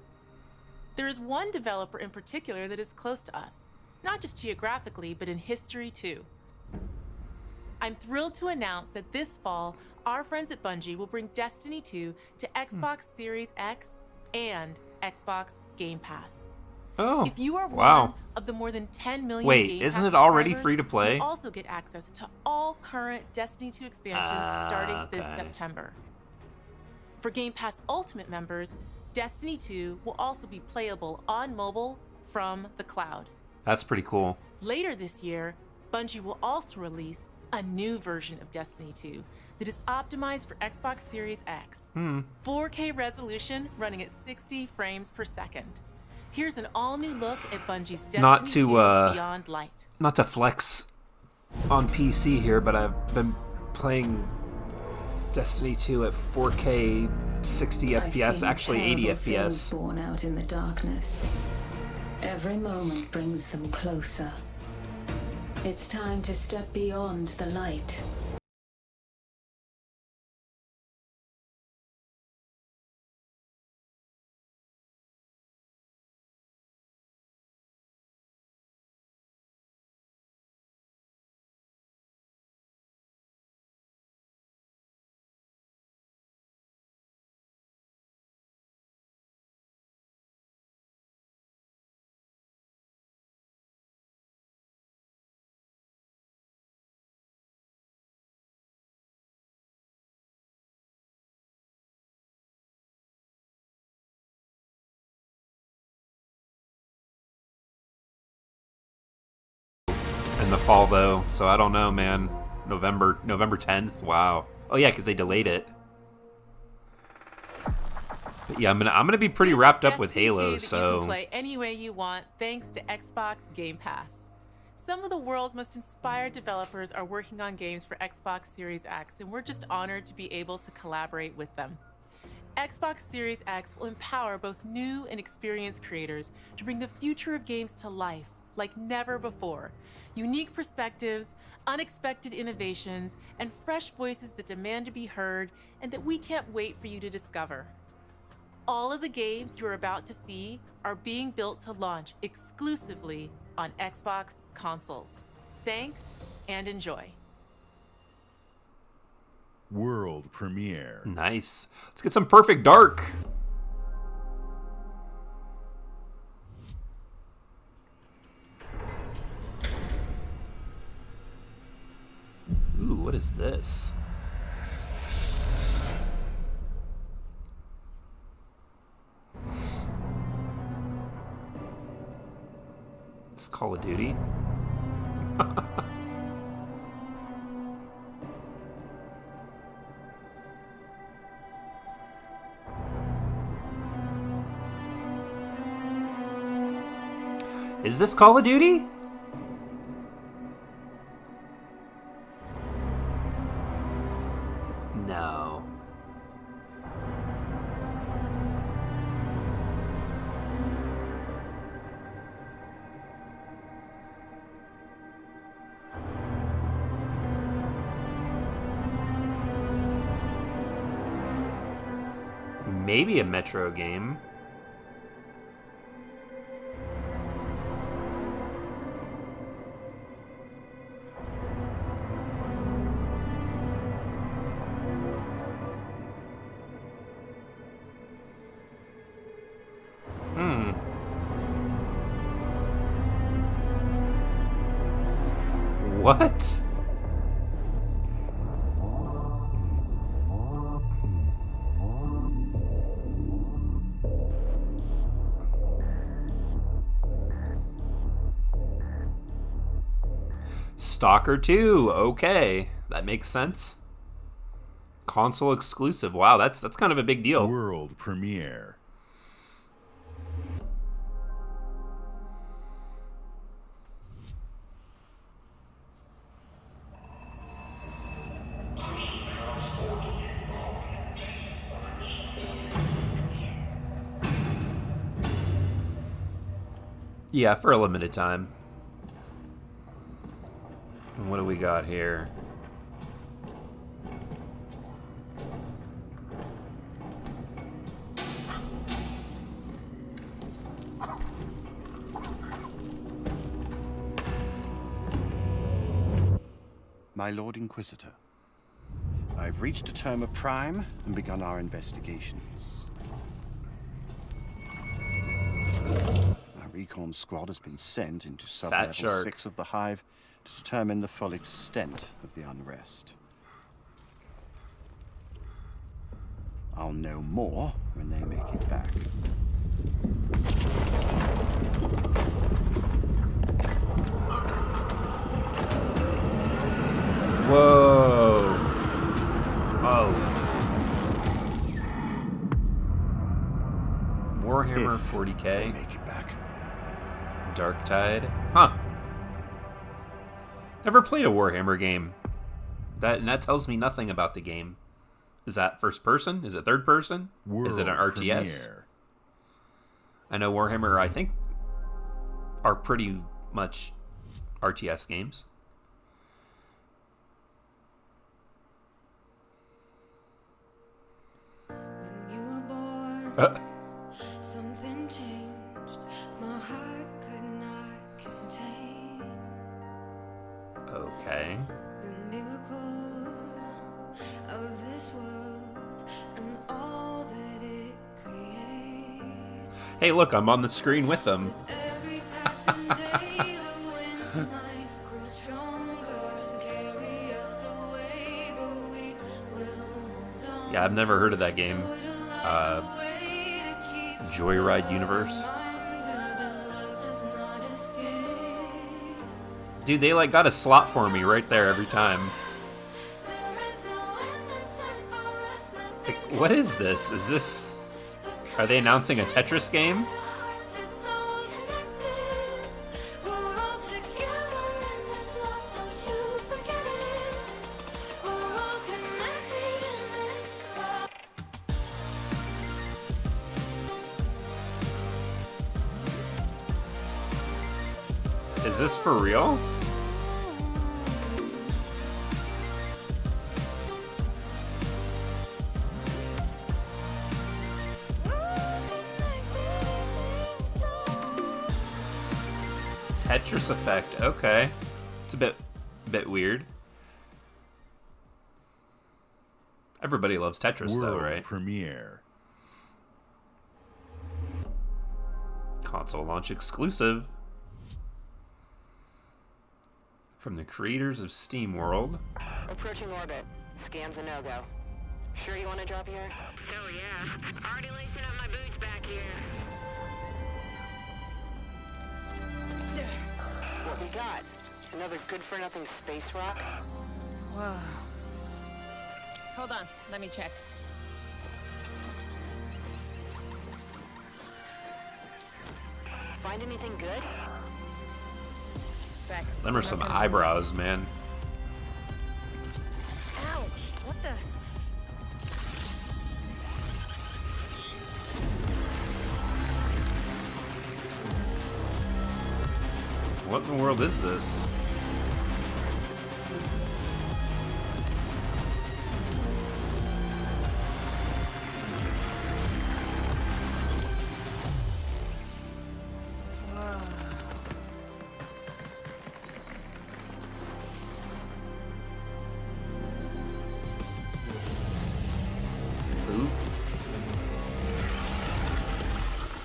There is one developer in particular that is close to us, not just geographically, but in history too. I'm thrilled to announce that this fall, our friends at Bungie will bring Destiny 2 to Xbox Series X and Xbox Game Pass. Oh, if you are wow. one of the more than 10 million Wait, Game isn't Pass it already subscribers, free to play? you'll also get access to all current Destiny 2 expansions starting this okay. September. For Game Pass Ultimate members, Destiny 2 will also be playable on mobile from the cloud. That's pretty cool. Later this year, Bungie will also release a new version of Destiny 2 that is optimized for Xbox Series X. 4K resolution running at 60 frames per second. Here's an all-new look at Bungie's Destiny 2 Beyond Light. Not to flex on PC here, but I've been playing Destiny 2 at 4K 60 FPS, actually 80 FPS. Born out in the darkness. Every moment brings them closer. It's time to step beyond the light. in the fall though, so I don't know, man. November 10th. Wow. Oh yeah, because they delayed it. But yeah, I'm gonna be pretty wrapped up with Halo, You so can play any way you want thanks to Xbox Game Pass. Some of the world's most inspired developers are working on games for Xbox Series X, and we're just honored to be able to collaborate with them. Xbox Series X will empower both new and experienced creators to bring the future of games to life like never before. Unique perspectives, unexpected innovations, and fresh voices that demand to be heard and that we can't wait for you to discover. All of the games you're about to see are being built to launch exclusively on Xbox consoles. Thanks and enjoy. World premiere. Nice. Let's get some Perfect Dark. Ooh, what is this? This is Call of Duty. Is this Call of Duty? No. Maybe a Metro game. What? Stalker 2. Okay, that makes sense. Console exclusive. Wow, that's kind of a big deal. World premiere. Yeah, for a limited time. And what do we got here? My Lord Inquisitor, I've reached a term of prime and begun our investigations. Our recon squad has been sent into sub-level 6 of the Hive to determine the full extent of the unrest. I'll know more when they make it back. Whoa. Oh. Warhammer 40K. Make it back. Dark Tide. Huh. Never played a Warhammer game. That tells me nothing about the game. Is that first person? Is it third person? Is it an RTS? Premiere. I know Warhammer, I think, are pretty much RTS games. Something changed, my heart could not contain. Okay. The miracle of this world and all that it creates. Hey, look, I'm on the screen with them. Every passing day, the winds might grow stronger and carry us away, but we will hold on. Yeah, I've never heard of that game. Joyride Universe. Dude, they like got a slot for me right there every time. Like, what is this? Is this... Are they announcing a Tetris game? Is this for real? Tetris effect, okay. It's a bit weird. Everybody loves Tetris World though, right? Premiere. Console launch exclusive. From the creators of SteamWorld. Approaching orbit. Scans a no-go. Sure you want to drop here? Hell yeah. Already lacing up my boots back here. What we got? Another good-for-nothing space rock? Whoa. Hold on, let me check. Find anything good? Them are some eyebrows, man. Ouch! What the? What in the world is this?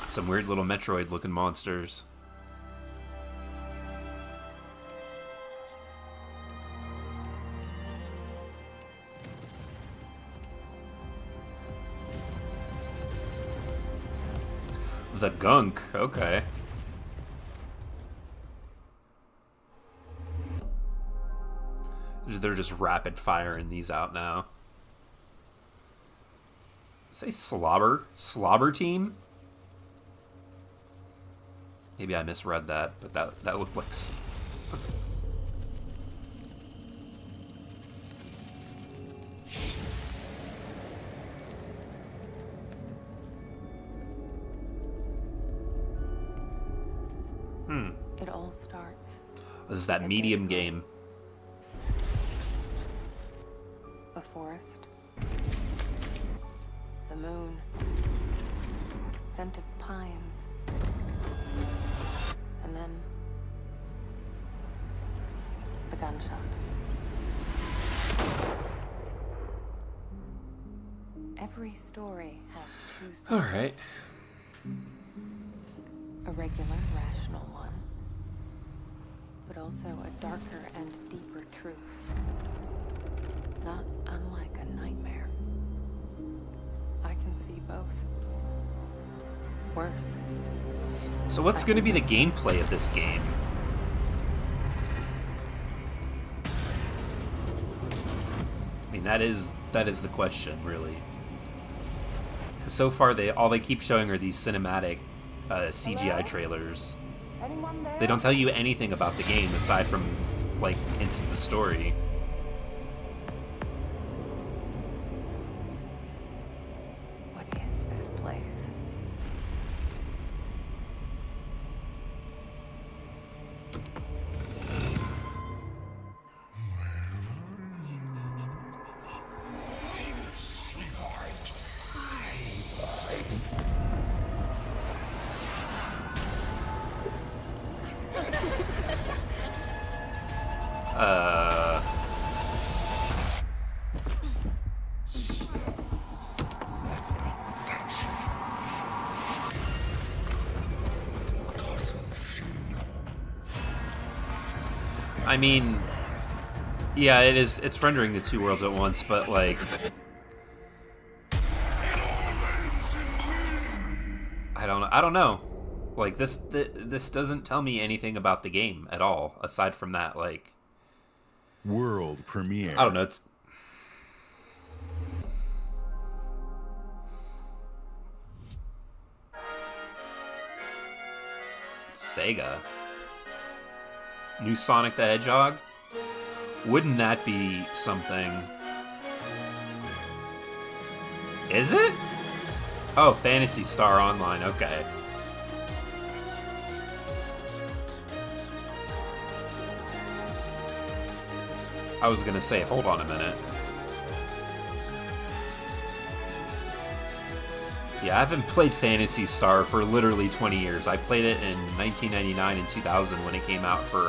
Some weird little Metroid-looking monsters. The gunk, okay. They're just rapid firing these out now. Say slobber team? Maybe I misread that, but that looked like... It all starts. This is that medium game. A forest. The moon. Scent of pines. And then the gunshot. Every story has two sides. All right. A regular, rational one, but also a darker and deeper truth. Not unlike a nightmare. I can see both. Worse. So what's going to be the gameplay of this game? I mean, that is the question, really. Because so far, all they keep showing are these cinematic CGI trailers. They don't tell you anything about the game aside from, like, hints of the story. What is this place? I mean, yeah, it's rendering the two worlds at once, but like, I don't know. Like, this doesn't tell me anything about the game at all, aside from that, like... World premiere. I don't know, it's... Sega. New Sonic the Hedgehog? Wouldn't that be something? Is it? Oh, Phantasy Star Online, okay. I was gonna say, hold on a minute. Yeah, I haven't played Phantasy Star for literally 20 years. I played it in 1999 and 2000 when it came out for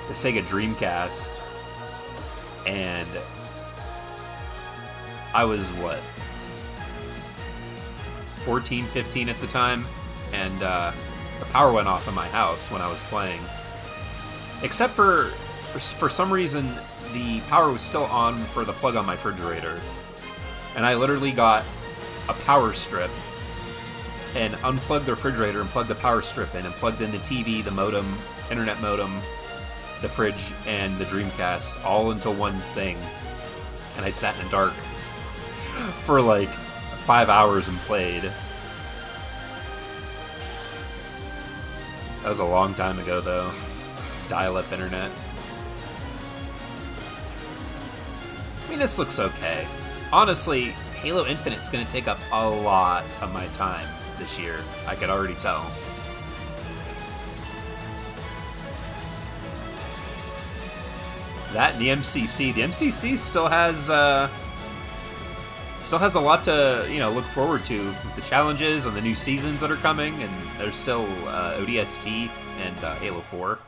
the Sega Dreamcast. And I was, what, 14, 15 at the time? And the power went off in my house when I was playing. Except for some reason, the power was still on for the plug on my refrigerator. And I literally got a power strip and unplugged the refrigerator and plugged the power strip in and plugged in the TV, the modem, internet modem, the fridge, and the Dreamcast all into one thing. And I sat in the dark for like 5 hours and played. That was a long time ago, though. Dial-up internet. I mean, this looks okay. Honestly, Halo Infinite's going to take up a lot of my time this year. I could already tell. That and the MCC. The MCC still has a lot to, look forward to with the challenges and the new seasons that are coming, and there's still ODST and Halo 4.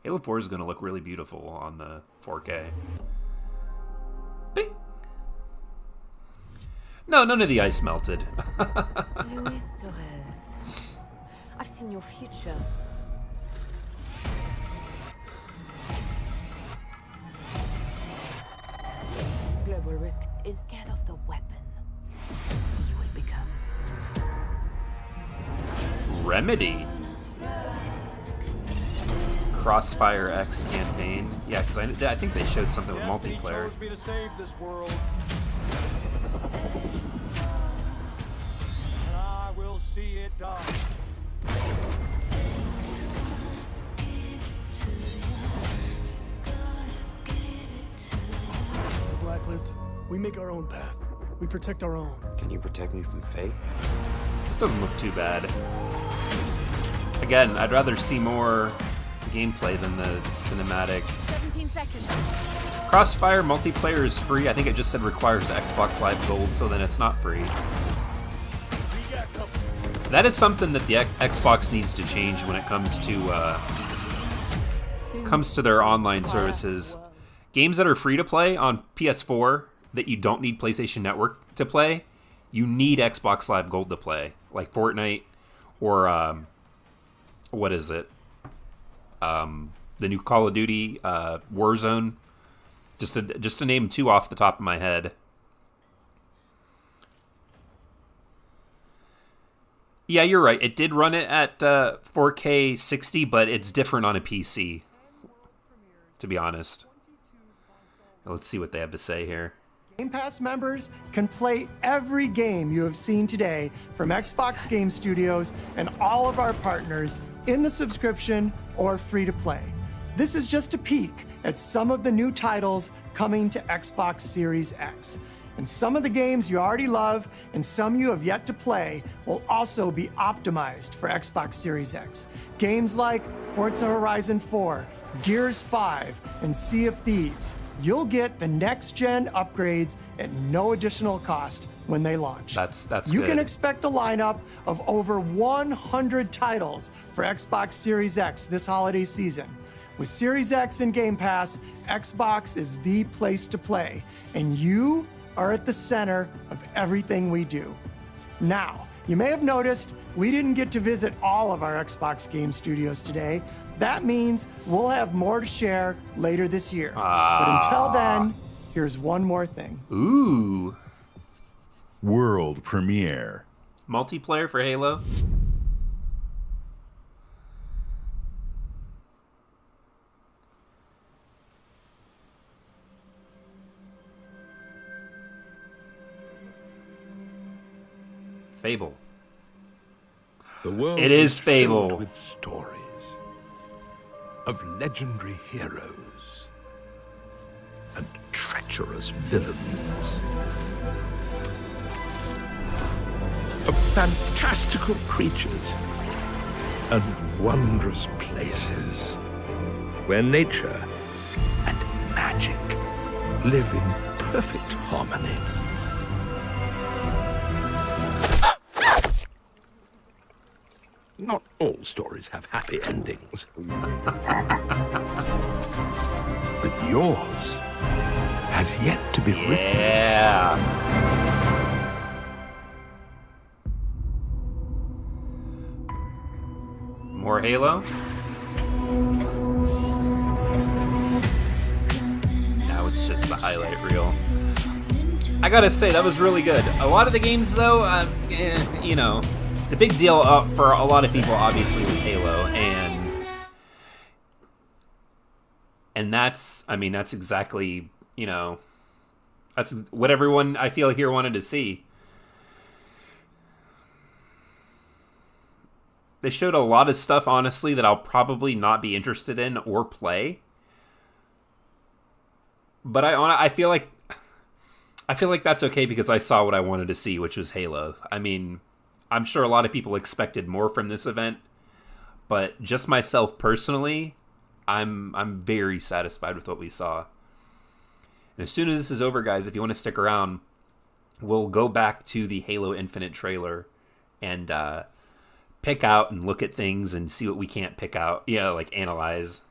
Halo 4 is going to look really beautiful on the 4K. Bing. No, none of the ice melted. Luis Torres, I've seen your future. Global risk is scared of the weapon. You will become Remedy. Crossfire X campaign. Yeah, because I think they showed something with multiplayer. Chose me to save this world. And I will see it done. Blacklist, we make our own path. We protect our own. Can you protect me from fate? This doesn't look too bad. Again, I'd rather see more gameplay than the cinematic. 17 seconds. Crossfire multiplayer is free. I think it just said requires Xbox Live Gold, so then it's not free. That is something that the Xbox needs to change when it comes to their online services. Games that are free to play on PS4 that you don't need PlayStation Network to play, you need Xbox Live Gold to play, like Fortnite or what is it? The new Call of Duty, Warzone, just to name two off the top of my head. Yeah, you're right. It did run it at 4K 60, but it's different on a PC, to be honest. Let's see what they have to say here. Game Pass members can play every game you have seen today from Xbox Game Studios and all of our partners in the subscription or free to play. This is just a peek at some of the new titles coming to Xbox Series X. And some of the games you already love and some you have yet to play will also be optimized for Xbox Series X. Games like Forza Horizon 4, Gears 5, and Sea of Thieves. You'll get the next-gen upgrades at no additional cost when they launch. That's You good. can expect a lineup of over 100 titles for Xbox Series X this holiday season. With Series X and Game Pass, Xbox is the place to play, and you are at the center of everything we do. Now, you may have noticed we didn't get to visit all of our Xbox Game Studios today. That means we'll have more to share later this year. But until then, here's one more thing. Ooh. World premiere. multiplayer for Halo. Fable. The world It is filled Fable. with stories of legendary heroes and treacherous villains, of fantastical creatures and wondrous places where nature and magic live in perfect harmony. Not all stories have happy endings. But yours has yet to be written. Yeah. More Halo? Now it's just the highlight reel. I gotta say, that was really good. A lot of the games, though, you know, the big deal for a lot of people, obviously, was Halo, and that's, I mean, that's exactly, you know, that's what everyone, I feel, here wanted to see. They showed a lot of stuff, honestly, that I'll probably not be interested in or play. But I feel like that's okay because I saw what I wanted to see, which was Halo. I mean, I'm sure a lot of people expected more from this event, but just myself personally, I'm very satisfied with what we saw. And as soon as this is over, guys, if you want to stick around, we'll go back to the Halo Infinite trailer and pick out and look at things and see what we can't pick out. Yeah, like analyze.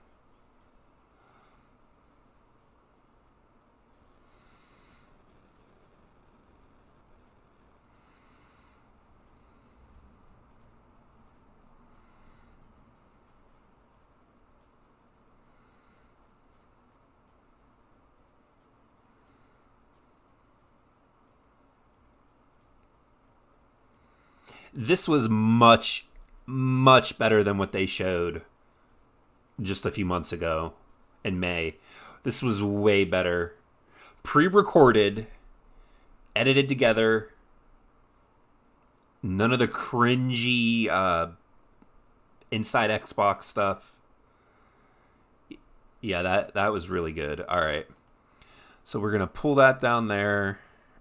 This was much, much better than what they showed just a few months ago in May. This was way better. Pre-recorded, edited together. None of the cringy inside Xbox stuff. Yeah, that was really good. All right. So we're going to pull that down there.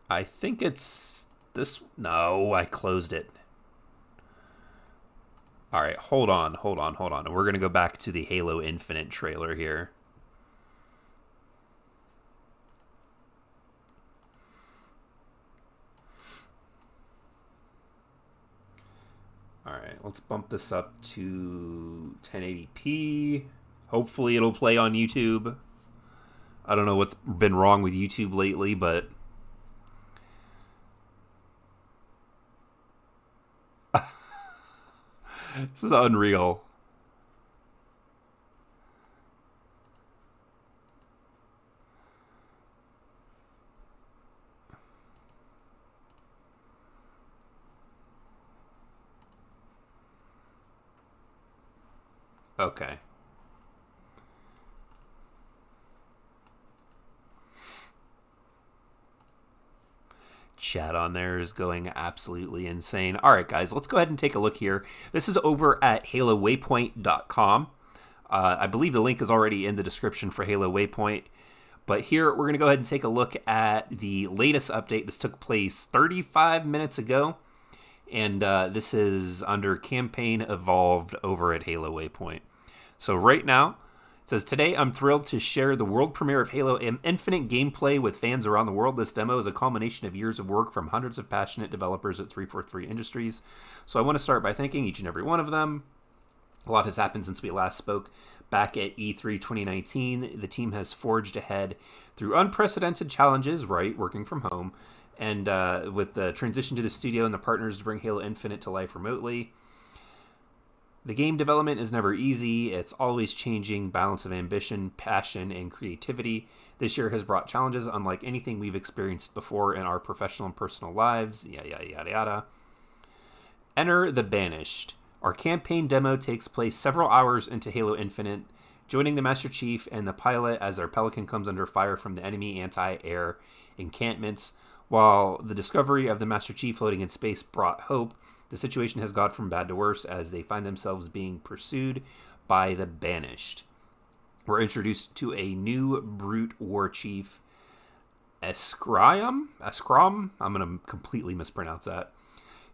I think it's this. No, I closed it. All right, hold on. And we're going to go back to the Halo Infinite trailer here. All right, let's bump this up to 1080p. Hopefully it'll play on YouTube. I don't know what's been wrong with YouTube lately, but this is unreal. Okay. Chat on there is going absolutely insane. All right, guys, let's go ahead and take a look here. This is over at HaloWaypoint.com. I believe the link is already in the description for Halo Waypoint. But here, we're going to go ahead and take a look at the latest update. This took place 35 minutes ago. And this is under Campaign Evolved over at Halo Waypoint. So right now, it says, today I'm thrilled to share the world premiere of Halo Infinite gameplay with fans around the world. This demo is a culmination of years of work from hundreds of passionate developers at 343 Industries. So I want to start by thanking each and every one of them. A lot has happened since we last spoke back at E3 2019. The team has forged ahead through unprecedented challenges, right, working from home, and with the transition to the studio and the partners to bring Halo Infinite to life remotely. The game development is never easy. It's always changing, balance of ambition, passion, and creativity. This year has brought challenges unlike anything we've experienced before in our professional and personal lives. Yada, yada, yada, yada. Enter the Banished. Our campaign demo takes place several hours into Halo Infinite, joining the Master Chief and the pilot as our Pelican comes under fire from the enemy anti-air encampments. While the discovery of the Master Chief floating in space brought hope, the situation has gone from bad to worse as they find themselves being pursued by the Banished. We're introduced to a new brute war chief, Eskram? I'm going to completely mispronounce that,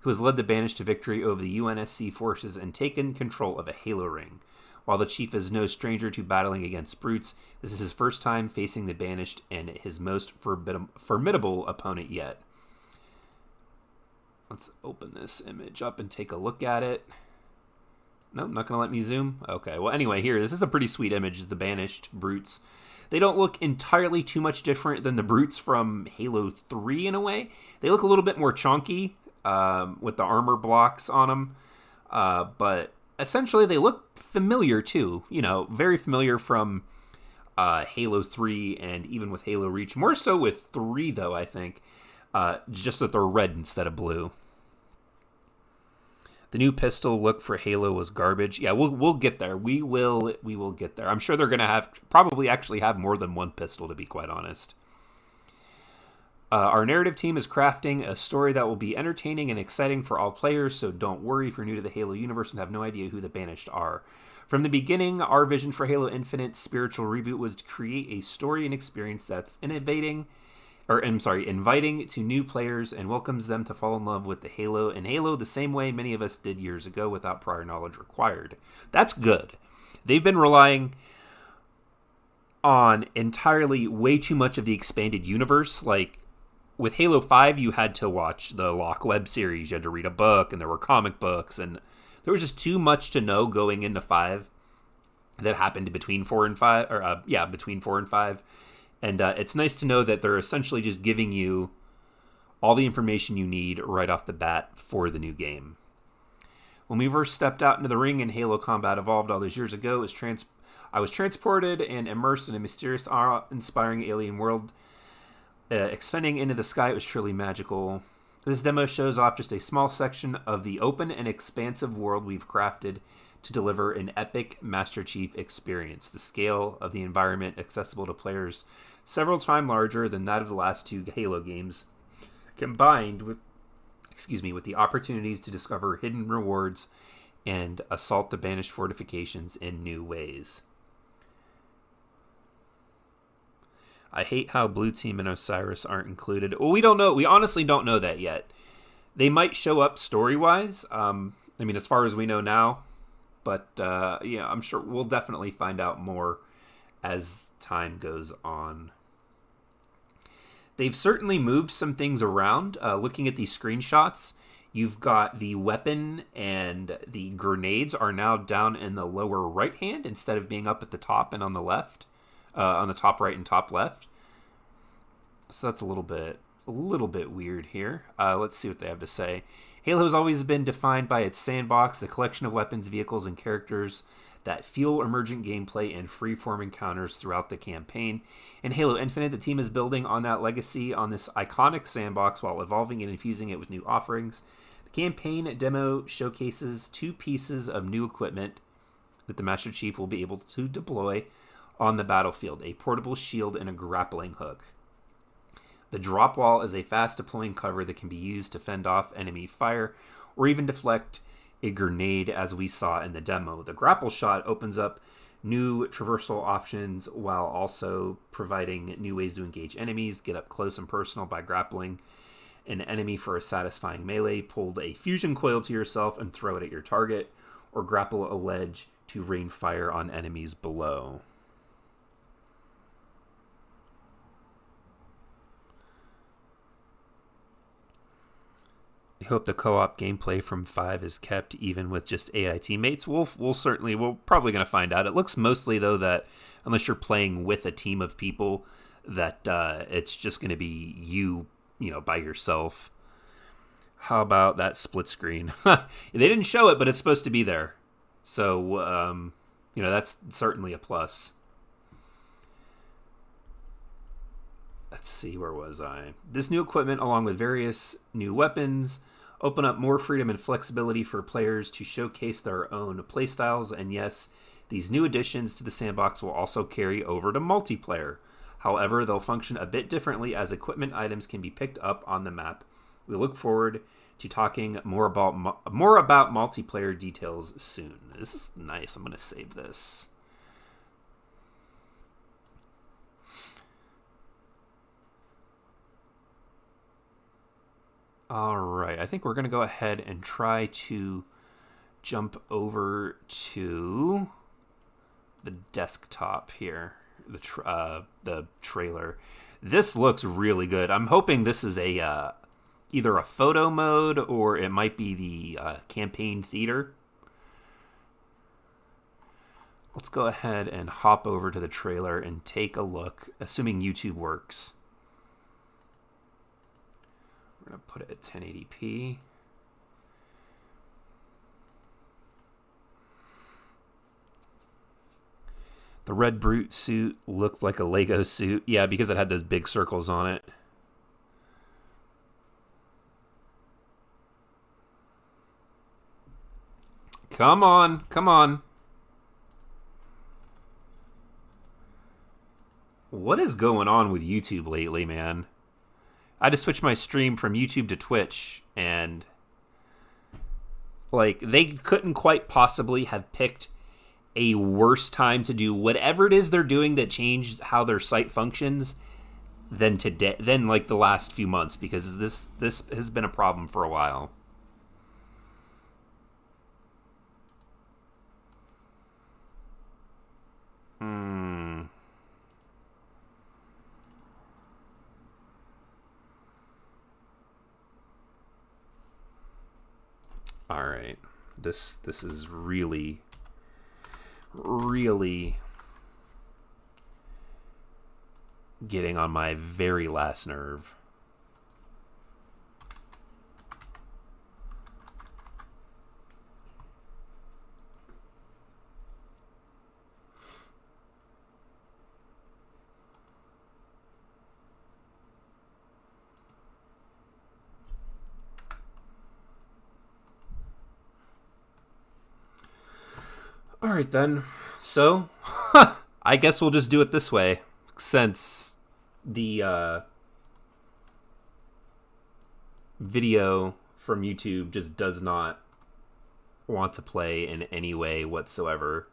who has led the Banished to victory over the UNSC forces and taken control of a Halo ring. While the Chief is no stranger to battling against brutes, this is his first time facing the Banished and his most formidable opponent yet. Let's open this image up and take a look at it. No, not going to let me zoom? Okay, well anyway, here, this is a pretty sweet image, the Banished brutes. They don't look entirely too much different than the brutes from Halo 3 in a way. They look a little bit more chunky with the armor blocks on them. But essentially they look familiar too. You know, very familiar from Halo 3 and even with Halo Reach. More so with 3 though, I think. Just that they're red instead of blue. The new pistol look for Halo was garbage. Yeah, we'll get there. We will get there. I'm sure they're going to probably actually have more than one pistol, to be quite honest. Our narrative team is crafting a story that will be entertaining and exciting for all players, so don't worry if you're new to the Halo universe and have no idea who the Banished are. From the beginning, our vision for Halo Infinite's spiritual reboot was to create a story and experience that's inviting to new players and welcomes them to fall in love with the Halo the same way many of us did years ago without prior knowledge required. That's good. They've been relying on entirely way too much of the expanded universe. Like with Halo 5, you had to watch the Locke web series, you had to read a book, and there were comic books, and there was just too much to know going into 5 that happened between 4 and 5, between 4 and 5. And it's nice to know that they're essentially just giving you all the information you need right off the bat for the new game. When we first stepped out into the ring in Halo Combat Evolved all those years ago, I was transported and immersed in a mysterious, awe-inspiring alien world. Extending into the sky, it was truly magical. This demo shows off just a small section of the open and expansive world we've crafted to deliver an epic Master Chief experience. The scale of the environment accessible to players several times larger than that of the last 2 Halo games, combined with the opportunities to discover hidden rewards and assault the Banished fortifications in new ways. I hate how Blue Team and Osiris aren't included. Well, we don't know. We honestly don't know that yet. They might show up story-wise. As far as we know now. But, I'm sure we'll definitely find out more as time goes on. They've certainly moved some things around. Looking at these screenshots, you've got the weapon and the grenades are now down in the lower right hand instead of being up at the top and on the left. On the top right and top left. So that's a little bit weird here. Let's see what they have to say. Halo has always been defined by its sandbox, the collection of weapons, vehicles, and characters that fuel emergent gameplay and free-form encounters throughout the campaign. In Halo Infinite, the team is building on that legacy on this iconic sandbox while evolving and infusing it with new offerings. The campaign demo showcases 2 pieces of new equipment that the Master Chief will be able to deploy on the battlefield, a portable shield and a grappling hook. The drop wall is a fast-deploying cover that can be used to fend off enemy fire or even deflect a grenade, as we saw in the demo. The grapple shot opens up new traversal options while also providing new ways to engage enemies, get up close and personal by grappling an enemy for a satisfying melee, pull a fusion coil to yourself and throw it at your target, or grapple a ledge to rain fire on enemies below. I hope the co-op gameplay from 5 is kept even with just AI teammates. We're probably going to find out. It looks mostly, though, that unless you're playing with a team of people, that it's just going to be you by yourself. How about that split screen? They didn't show it, but it's supposed to be there. So, that's certainly a plus. Let's see, where was I? This new equipment, along with various new weapons, open up more freedom and flexibility for players to showcase their own playstyles, and yes, these new additions to the sandbox will also carry over to multiplayer. However, they'll function a bit differently as equipment items can be picked up on the map. We look forward to talking more about multiplayer details soon. This is nice. I'm going to save this. All right, I think we're going to go ahead and try to jump over to the desktop here, the trailer. This looks really good. I'm hoping this is a either a photo mode or it might be the campaign theater. Let's go ahead and hop over to the trailer and take a look, assuming YouTube works. We're going to put it at 1080p. The Red Brute suit looked like a Lego suit. Yeah, because it had those big circles on it. Come on, come on. What is going on with YouTube lately, man? I had to switch my stream from YouTube to Twitch, and like they couldn't quite possibly have picked a worse time to do whatever it is they're doing that changed how their site functions than today, than like the last few months, because this has been a problem for a while. All right. This is really getting on my very last nerve. All right, then. So, I guess we'll just do it this way, since the video from YouTube just does not want to play in any way whatsoever.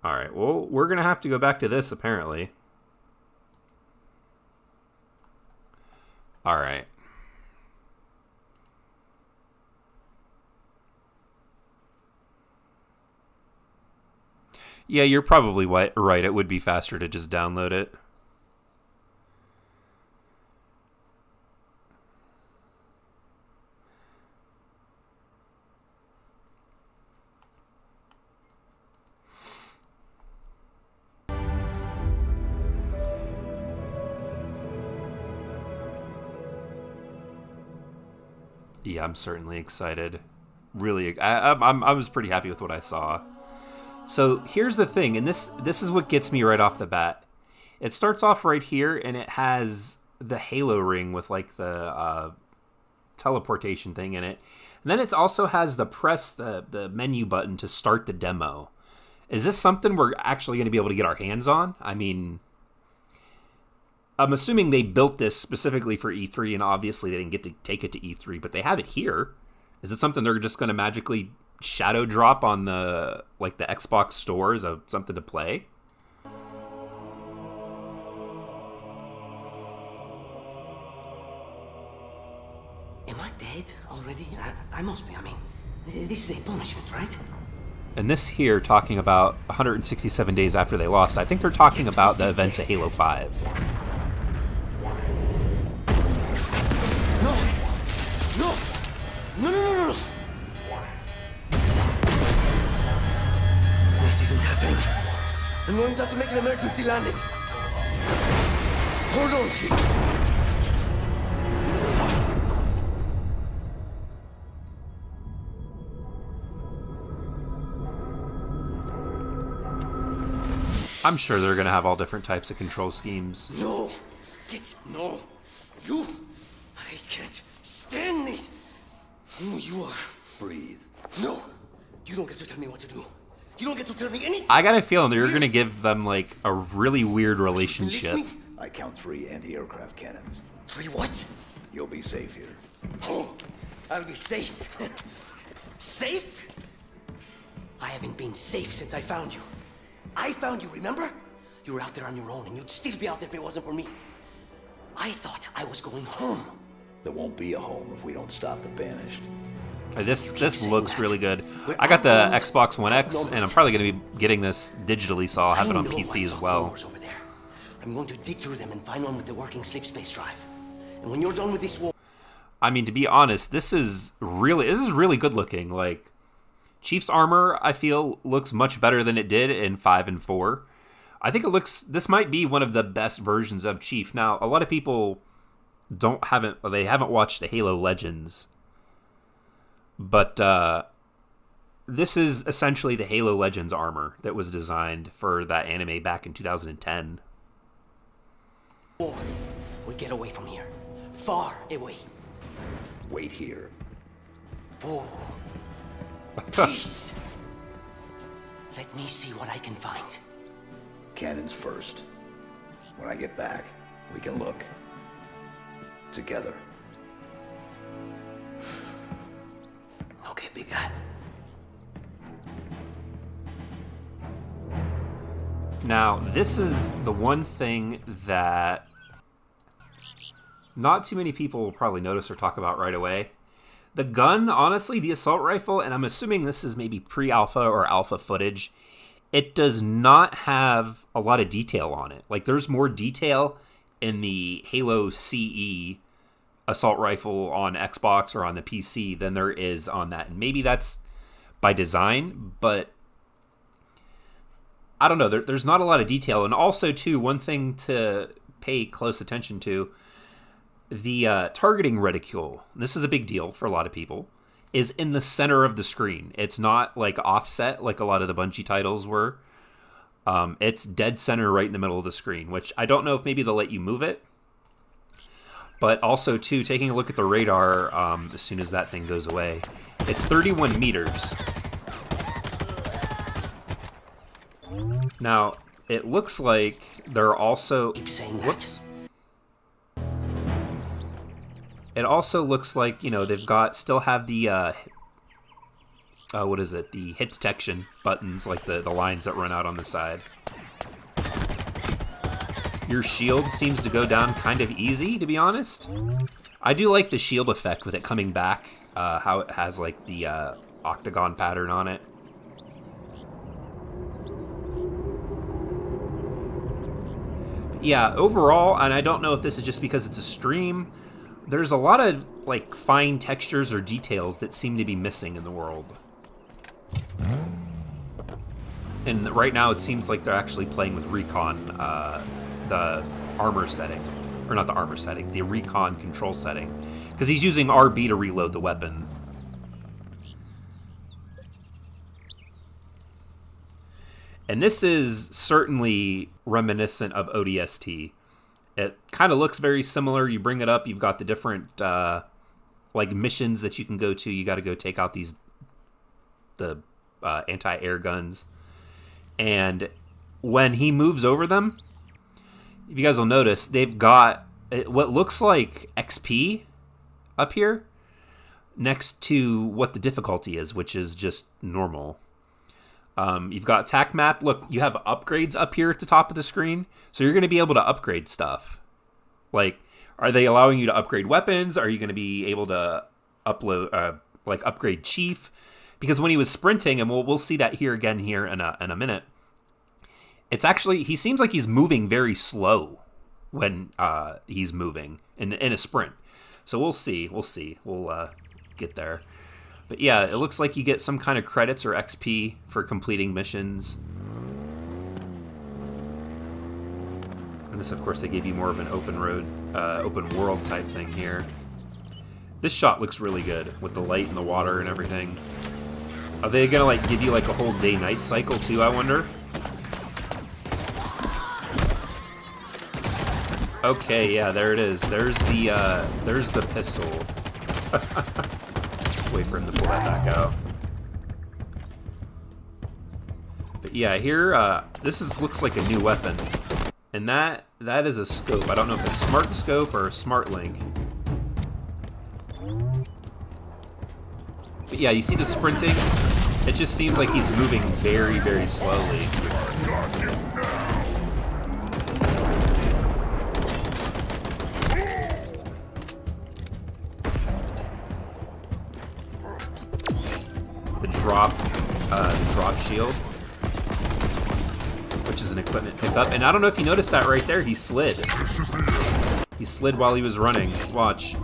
All right, well, we're going to have to go back to this, apparently. All right. Yeah, you're probably right. It would be faster to just download it. Yeah, I'm certainly excited. Really, I was pretty happy with what I saw. So here's the thing, and this is what gets me right off the bat. It starts off right here, and it has the Halo ring with like the teleportation thing in it. And then it also has the menu button to start the demo. Is this something we're actually going to be able to get our hands on? I mean, I'm assuming they built this specifically for E3, and obviously they didn't get to take it to E3, but they have it here. Is it something they're just going to magically shadow drop on the Xbox store as something to play? Am I dead already? I must be. I mean, this is a punishment, right? And this here, talking about 167 days after they lost, I think they're talking about the events of Halo 5. No. This isn't happening. I'm going to have to make an emergency landing. Hold on, Chief. I'm sure they're going to have all different types of control schemes. No. No. You. I can't stand this. Who you are. Breathe. No. You don't get to tell me what to do. You don't get to tell me anything. I got a feeling you're going to give them, like, a really weird relationship. I count 3 anti-aircraft cannons. 3 what? You'll be safe here. Oh, I'll be safe. Safe? I haven't been safe since I found you. I found you, remember? You were out there on your own, and you'd still be out there if it wasn't for me. I thought I was going home. There won't be a home if we don't stop the banished. This looks really good. I got the Xbox One X, and I'm probably going to be getting this digitally, so I'll have it on PC as well. Over there. I'm going to dig through them and find one with the working sleep space drive. And when you're done with this war... I mean, to be honest, this is really good looking. Like, Chief's armor, I feel, looks much better than it did in 5 and 4. I think this might be one of the best versions of Chief. Now, a lot of people haven't watched the Halo Legends, but this is essentially the Halo Legends armor that was designed for that anime back in 2010. We get away from here. Far away. Wait here. Oh. Please. Let me see what I can find. Cannons first. When I get back, we can look. Together. Okay, big guy. Now, this is the one thing that not too many people will probably notice or talk about right away. The gun, honestly, the assault rifle, and I'm assuming this is maybe pre-alpha or alpha footage, it does not have a lot of detail on it. Like, there's more detail in the Halo CE assault rifle on Xbox or on the PC than there is on that. And maybe that's by design, but I don't know. There's not a lot of detail. And also, too, one thing to pay close attention to, the targeting reticule, this is a big deal for a lot of people, is in the center of the screen. It's not like offset like a lot of the Bungie titles were. It's dead center right in the middle of the screen, which I don't know if maybe they'll let you move it. But also, too, taking a look at the radar as soon as that thing goes away, it's 31 meters. Now, it looks like they're also... Whoops. It also looks like, you know, they've still have the, what is it? The hit detection buttons, like the lines that run out on the side. Your shield seems to go down kind of easy, to be honest. I do like the shield effect with it coming back, how it has, like, the octagon pattern on it. But yeah, overall, and I don't know if this is just because it's a stream, there's a lot of, like, fine textures or details that seem to be missing in the world. And right now it seems like they're actually playing with recon, the armor setting. Or not the armor setting, the recon control setting. Because he's using RB to reload the weapon. And this is certainly reminiscent of ODST. It kind of looks very similar. You bring it up, you've got the different like missions that you can go to. You got to go take out the anti-air guns. And when he moves over them, if you guys will notice, they've got what looks like XP up here next to what the difficulty is, which is just normal. You've got TAC map. Look, you have upgrades up here at the top of the screen. So you're going to be able to upgrade stuff. Like, are they allowing you to upgrade weapons? Are you going to be able to upgrade Chief? Because when he was sprinting, and we'll see that here again here in a minute, it's actually, he seems like he's moving very slow when he's moving in a sprint. So we'll see. We'll get there. But yeah, it looks like you get some kind of credits or XP for completing missions. And this, of course, they gave you more of an open world type thing here. This shot looks really good with the light and the water and everything. Are they gonna give you a whole day-night cycle too, I wonder? Okay, yeah, there it is. There's the pistol. Wait for him to pull that back out. But yeah, here, looks like a new weapon. And that is a scope. I don't know if it's smart scope or smart link. But yeah, you see the sprinting? It just seems like he's moving very, very slowly. The drop shield, which is an equipment pickup. And I don't know if you noticed that right there, he slid. He slid while he was running. Watch.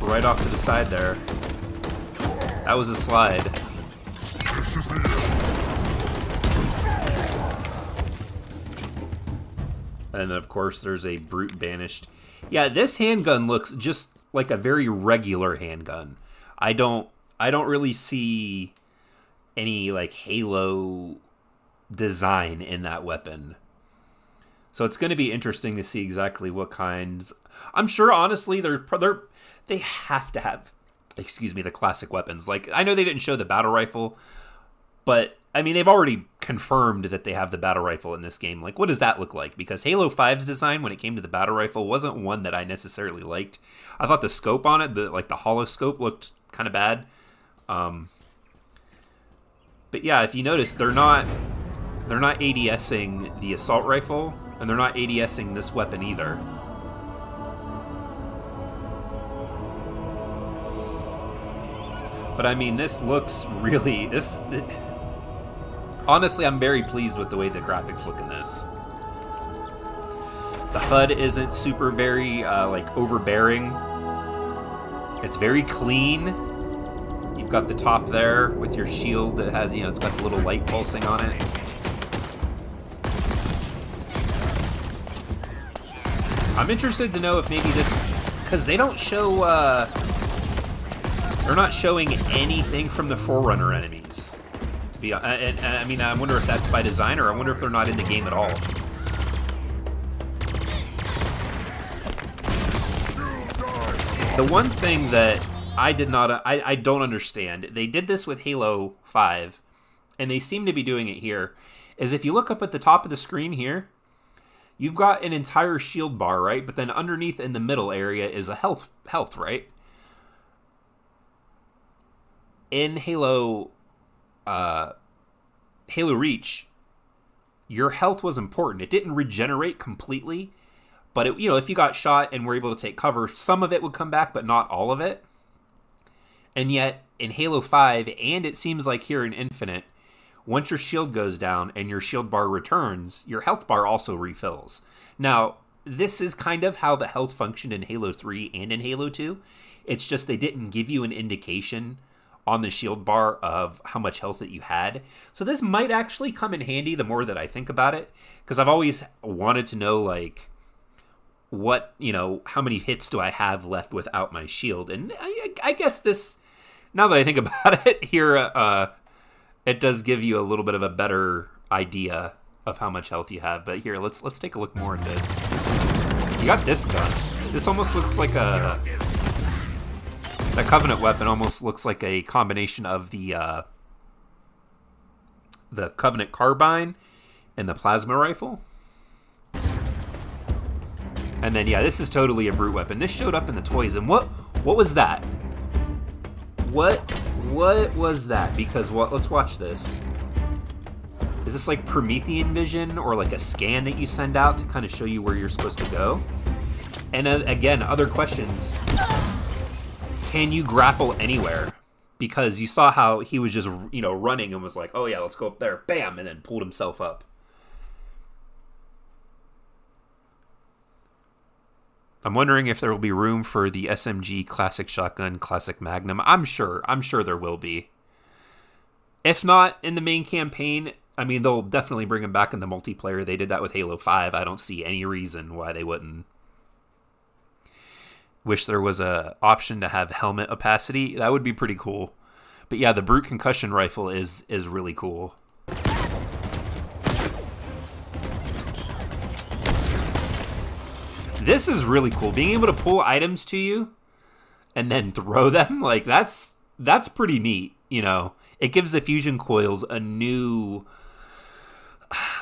Right off to the side there. That was a slide. And then of course there's a brute banished. Yeah, this handgun looks just like a very regular handgun. I don't really see any like Halo design in that weapon. So it's going to be interesting to see exactly what kinds. I'm sure honestly they have to have, the classic weapons. Like, I know they didn't show the battle rifle, but I mean, they've already confirmed that they have the battle rifle in this game. Like, what does that look like? Because Halo 5's design, when it came to the battle rifle, wasn't one that I necessarily liked. I thought the scope on it, the hollow scope, looked kind of bad. But yeah, if you notice, they're not ADSing the assault rifle, and they're not ADSing this weapon either. But I mean, this looks really... Honestly, I'm very pleased with the way the graphics look in this. The HUD isn't super very, overbearing. It's very clean. You've got the top there with your shield that has, it's got the little light pulsing on it. I'm interested to know if maybe this... Because they don't show, they're not showing anything from the Forerunner enemies. I mean, I wonder if that's by design, or I wonder if they're not in the game at all. The one thing that I don't understand, they did this with Halo 5, and they seem to be doing it here, is if you look up at the top of the screen here, you've got an entire shield bar, right? But then underneath in the middle area is a health, right? In Halo Reach, your health was important. It didn't regenerate completely, but if you got shot and were able to take cover, some of it would come back, but not all of it. And yet, in Halo 5, and it seems like here in Infinite, once your shield goes down and your shield bar returns, your health bar also refills. Now, this is kind of how the health functioned in Halo 3 and in Halo 2. It's just they didn't give you an indication on the shield bar of how much health that you had. So this might actually come in handy the more that I think about it, because I've always wanted to know, like, what, how many hits do I have left without my shield? And I guess this, now that I think about it here, it does give you a little bit of a better idea of how much health you have. But here, let's take a look more at this. You got this gun. This almost looks like a... That Covenant weapon almost looks like a combination of the Covenant carbine and the plasma rifle. And then, yeah, this is totally a brute weapon. This showed up in the toys, and what was that? What was that? Because let's watch this. Is this like Promethean vision, or like a scan that you send out to kind of show you where you're supposed to go? And again, other questions. Can you grapple anywhere? Because you saw how he was just, running and was like, oh yeah, let's go up there. Bam! And then pulled himself up. I'm wondering if there will be room for the SMG Classic Shotgun, Classic Magnum. I'm sure there will be. If not in the main campaign, I mean, they'll definitely bring him back in the multiplayer. They did that with Halo 5. I don't see any reason why they wouldn't. Wish there was a option to have helmet opacity. That would be pretty cool. But yeah, the brute concussion rifle is really cool. This is really cool. Being able to pull items to you and then throw them, like, that's pretty neat, you know. It gives the fusion coils a new,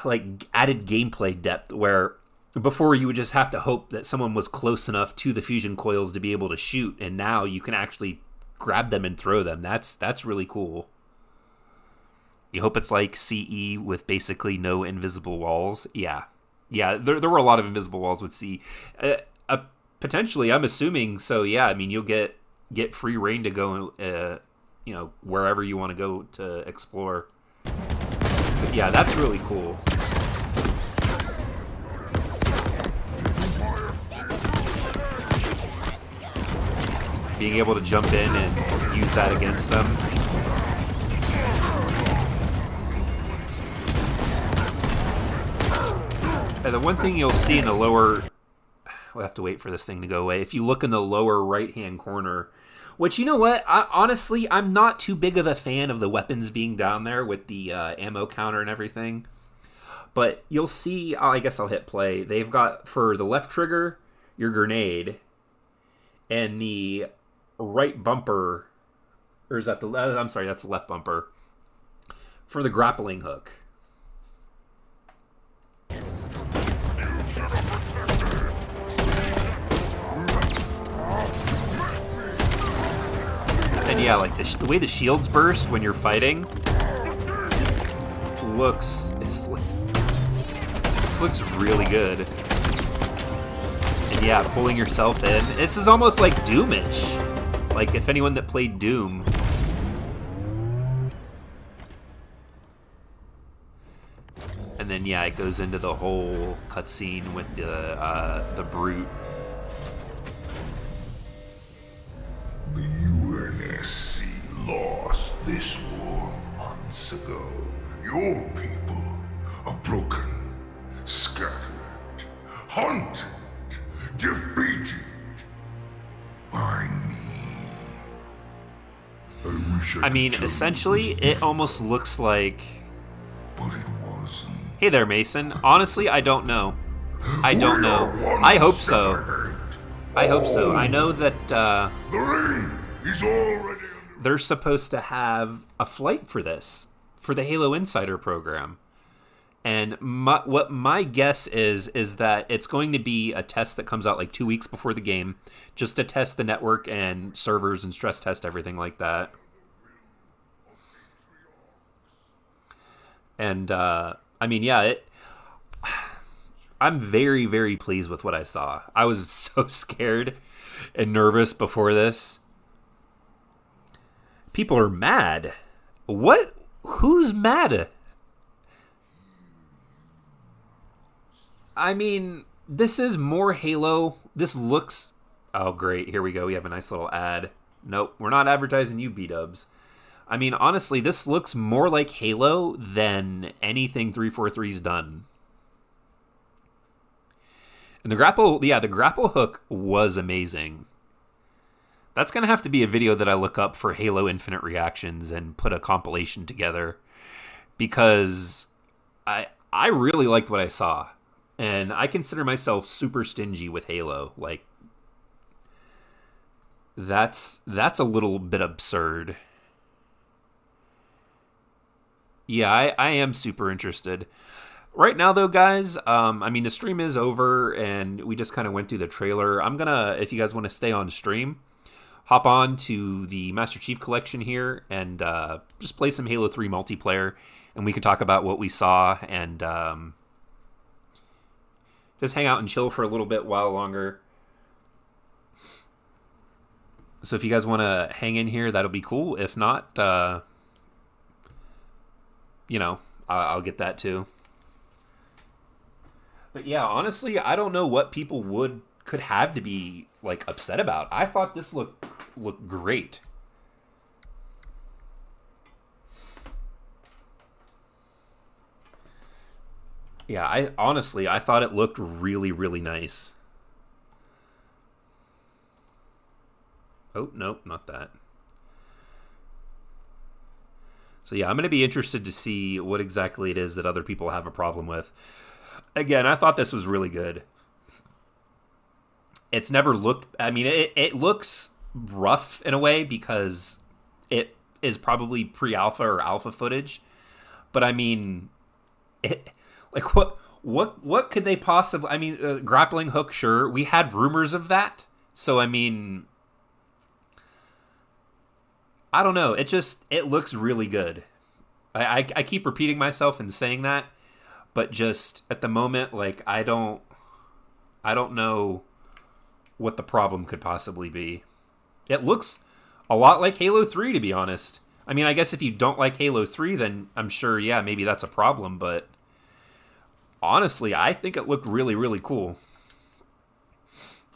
like, added gameplay depth where before you would just have to hope that someone was close enough to the fusion coils to be able to shoot, and now you can actually grab them and throw them. That's really cool. You hope it's like CE with basically no invisible walls. Yeah, there were a lot of invisible walls with CE. Potentially, I'm assuming so. Yeah, I mean, you'll get free reign to go, you know, wherever you want to go to explore. But yeah, that's really cool. Being able to jump in and use that against them. And the one thing you'll see in the lower... We'll have to wait for this thing to go away. If you look in the lower right-hand corner... Which, you know what? Honestly, I'm not too big of a fan of the weapons being down there with the ammo counter and everything. But you'll see... I guess I'll hit play. They've got, for the left trigger, your grenade. And the right bumper... Or is that the... I'm sorry, that's the left bumper. For the grappling hook. And yeah, like the way the shields burst when you're fighting looks... This looks really good. And yeah, pulling yourself in. This is almost like Doom-ish. Like, if anyone that played Doom... And then, yeah, it goes into the whole cutscene with the brute. The UNSC lost this war months ago. Your people are broken, scattered, hunted, defeated by me. I mean, essentially, it almost looks like... Hey there, Mason. Honestly, I don't know. I don't know. I hope so. I hope so. I know that The ring is already they're supposed to have a flight for this, for the Halo Insider program. And what my guess is that it's going to be a test that comes out like 2 weeks before the game, just to test the network and servers and stress test everything like that. And, I mean, yeah, I'm very, very pleased with what I saw. I was so scared and nervous before this. People are mad. What? Who's mad? I mean, this is more Halo. This looks... Oh, great. Here we go. We have a nice little ad. Nope, we're not advertising you, B-dubs. I mean, honestly, this looks more like Halo than anything 343's done. And the grapple hook was amazing. That's going to have to be a video that I look up for Halo Infinite reactions and put a compilation together. Because I really liked what I saw. And I consider myself super stingy with Halo. Like, that's a little bit absurd. Yeah, I am super interested. Right now, though, guys, I mean, the stream is over, and we just kind of went through the trailer. I'm going to, if you guys want to stay on stream, hop on to the Master Chief Collection here and just play some Halo 3 multiplayer, and we can talk about what we saw and just hang out and chill for a little bit while longer. So if you guys want to hang in here, that'll be cool. If not, you know, I'll get that too. But yeah, honestly, I don't know what people could have to be like upset about. I thought this looked great. Yeah, I thought it looked really, really nice. Oh, nope, not that. So yeah, I'm going to be interested to see what exactly it is that other people have a problem with. Again, I thought this was really good. it's never looked. I mean, it looks rough in a way because it is probably pre-alpha or alpha footage. But I mean, like what could they possibly? I mean, grappling hook, sure. We had rumors of that, so I mean, I don't know. It looks really good. I keep repeating myself and saying that, but just at the moment, like I don't know what the problem could possibly be. It looks a lot like Halo 3, to be honest. I mean, I guess if you don't like Halo 3, then I'm sure, yeah, maybe that's a problem, but honestly, I think it looked really, really cool.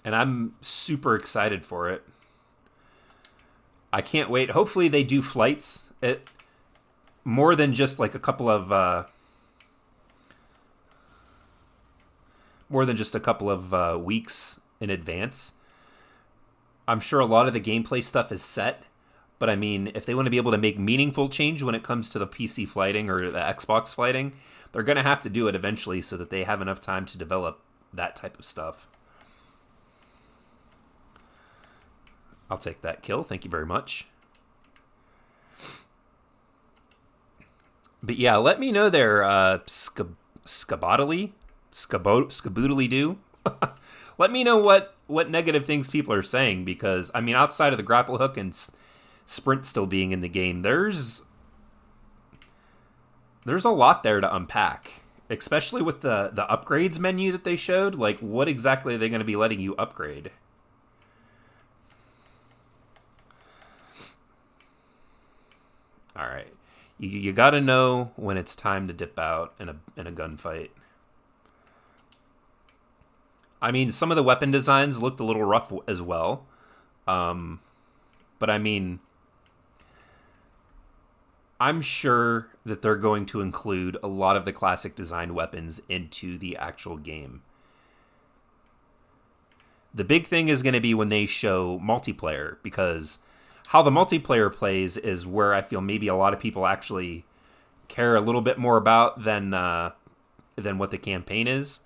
And I'm super excited for it. I can't wait. Hopefully they do flights. More than just like a couple of weeks in advance. I'm sure a lot of the gameplay stuff is set, but I mean, if they want to be able to make meaningful change when it comes to the PC flighting or the Xbox flighting, they're going to have to do it eventually so that they have enough time to develop that type of stuff. I'll take that kill. Thank you very much. But yeah, let me know there, Skaboodly do. Let me know what negative things people are saying, because I mean, outside of the grapple hook and sprint still being in the game, there's a lot there to unpack, especially with the upgrades menu that they showed. Like, what exactly are they going to be letting you upgrade? All right, you got to know when it's time to dip out in a gunfight. I mean, some of the weapon designs looked a little rough as well. But I mean, I'm sure that they're going to include a lot of the classic design weapons into the actual game. The big thing is going to be when they show multiplayer, because how the multiplayer plays is where I feel maybe a lot of people actually care a little bit more about than what the campaign is.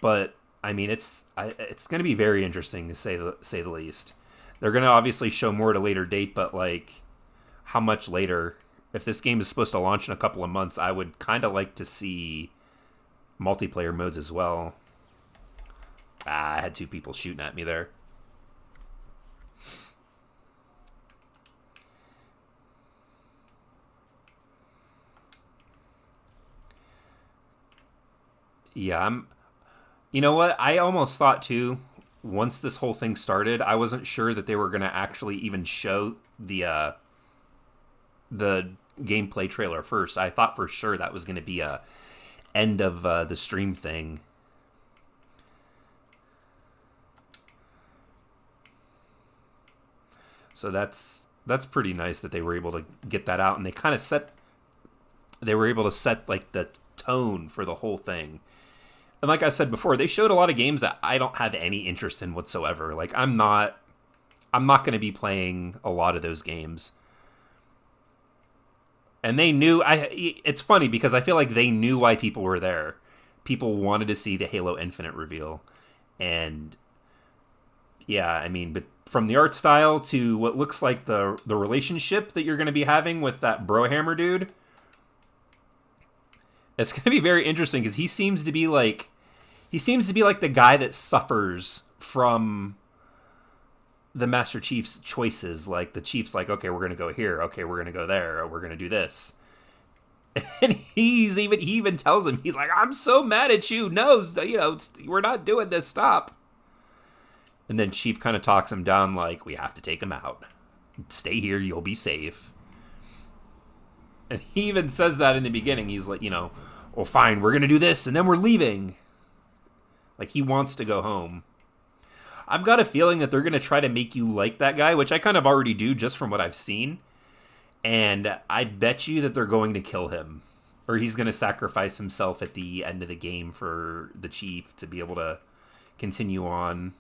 But I mean, it's going to be very interesting to say the least. They're going to obviously show more at a later date, but like, how much later? If this game is supposed to launch in a couple of months, I would kind of like to see multiplayer modes as well. I had two people shooting at me there. Yeah, you know what? I almost thought too, once this whole thing started, I wasn't sure that they were going to actually even show the gameplay trailer first. I thought for sure that was going to be a end of the stream thing. So that's pretty nice that they were able to get that out, and they were able to set like the tone for the whole thing. And like I said before, they showed a lot of games that I don't have any interest in whatsoever. Like, I'm not going to be playing a lot of those games. And they knew, it's funny because I feel like they knew why people were there. People wanted to see the Halo Infinite reveal. And yeah, I mean, but from the art style to what looks like the relationship that you're going to be having with that Brohammer dude, it's going to be very interesting because he seems to be like the guy that suffers from the Master Chief's choices. Like, the Chief's like, okay, we're going to go here. Okay, we're going to go there. Or we're going to do this. And he even tells him, he's like, I'm so mad at you. No, we're not doing this. Stop. And then Chief kind of talks him down like, we have to take him out. Stay here. You'll be safe. And he even says that in the beginning. He's like, well, fine, we're going to do this, and then we're leaving. Like, he wants to go home. I've got a feeling that they're going to try to make you like that guy, which I kind of already do just from what I've seen. And I bet you that they're going to kill him. Or he's going to sacrifice himself at the end of the game for the Chief to be able to continue on.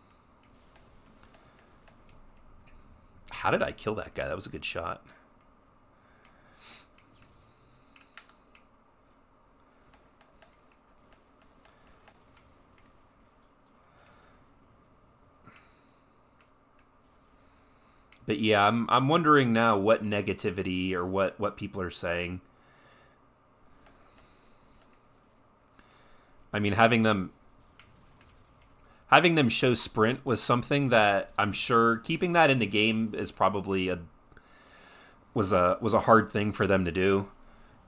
How did I kill that guy? That was a good shot. But yeah, I'm wondering now what negativity or what people are saying. I mean, having them show sprint was something that I'm sure keeping that in the game is probably was a hard thing for them to do.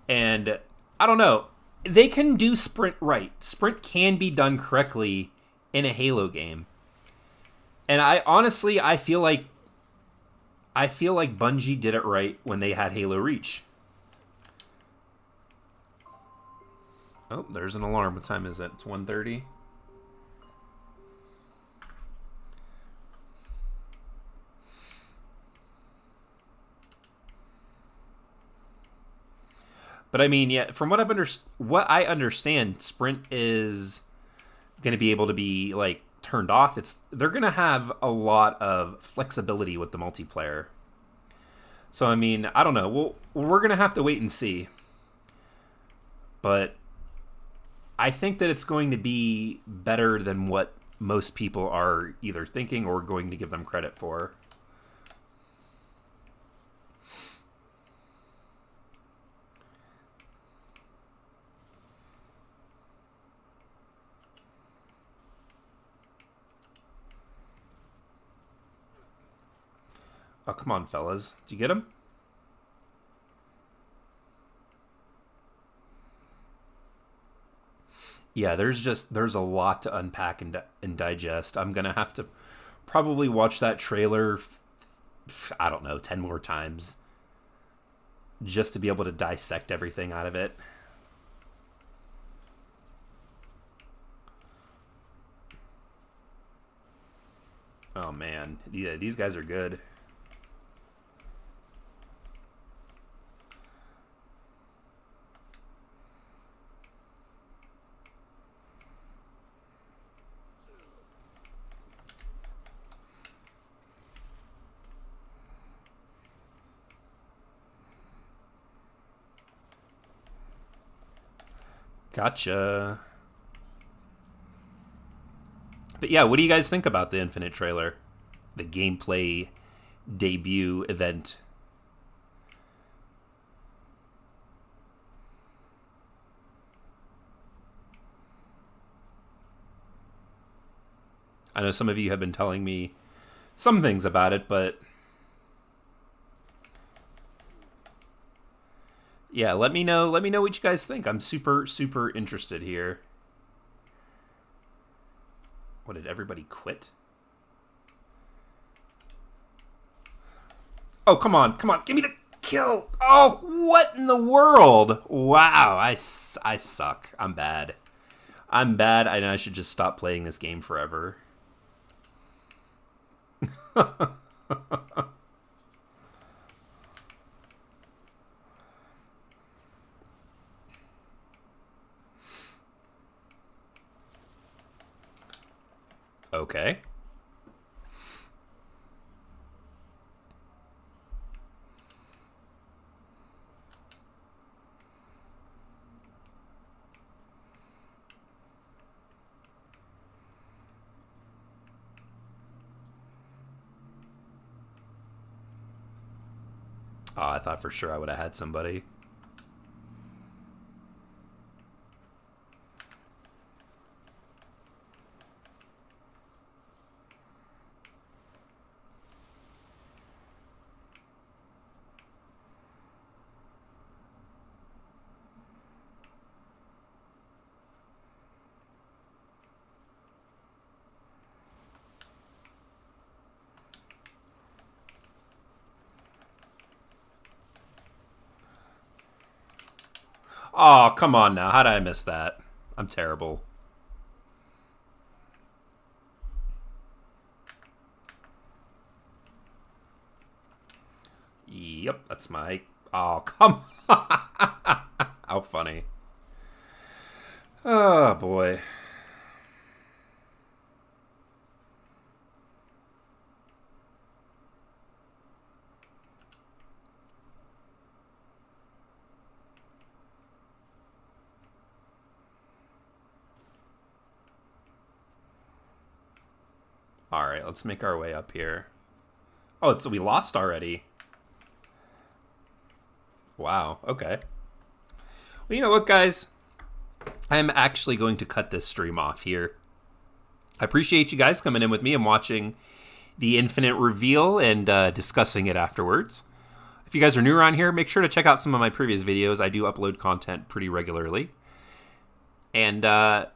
And I don't know, they can do sprint right. Sprint can be done correctly in a Halo game. And I honestly feel like Bungie did it right when they had Halo Reach. Oh, there's an alarm. What time is it? It's 1:30. But I mean, yeah, from what I understand, Sprint is going to be able to be like turned off. They're going to have a lot of flexibility with the multiplayer. So I mean, I don't know. We're going to have to wait and see. But I think that it's going to be better than what most people are either thinking or going to give them credit for. Oh, come on, fellas. Did you get him? Yeah, there's a lot to unpack and digest. I'm going to have to probably watch that trailer, I don't know, 10 more times just to be able to dissect everything out of it. Oh, man. Yeah, these guys are good. Gotcha. But yeah, what do you guys think about the Infinite trailer? The gameplay debut event. I know some of you have been telling me some things about it, but yeah, let me know what you guys think. I'm super interested here. What, did everybody quit? Oh, come on. Give me the kill. Oh, what in the world? Wow, I suck. I'm bad. And I should just stop playing this game forever. Okay. Oh, I thought for sure I would have had somebody. Oh, come on now. How did I miss that? I'm terrible. Yep, that's my... Oh, come on. How funny. Oh, boy. All right, let's make our way up here. Oh, we lost already. Wow, okay. Well, you know what, guys? I'm actually going to cut this stream off here. I appreciate you guys coming in with me and watching the Infinite reveal and discussing it afterwards. If you guys are new around here, make sure to check out some of my previous videos. I do upload content pretty regularly. And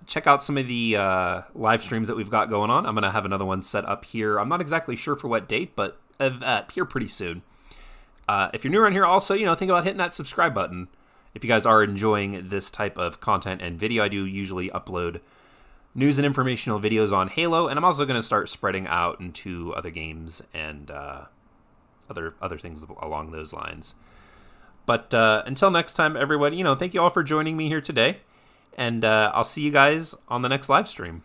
check out some of the live streams that we've got going on. I'm going to have another one set up here. I'm not exactly sure for what date, but here pretty soon. If you're new around here, also, think about hitting that subscribe button. If you guys are enjoying this type of content and video, I do usually upload news and informational videos on Halo, and I'm also going to start spreading out into other games and other things along those lines. But until next time, everybody, thank you all for joining me here today, and I'll see you guys on the next live stream.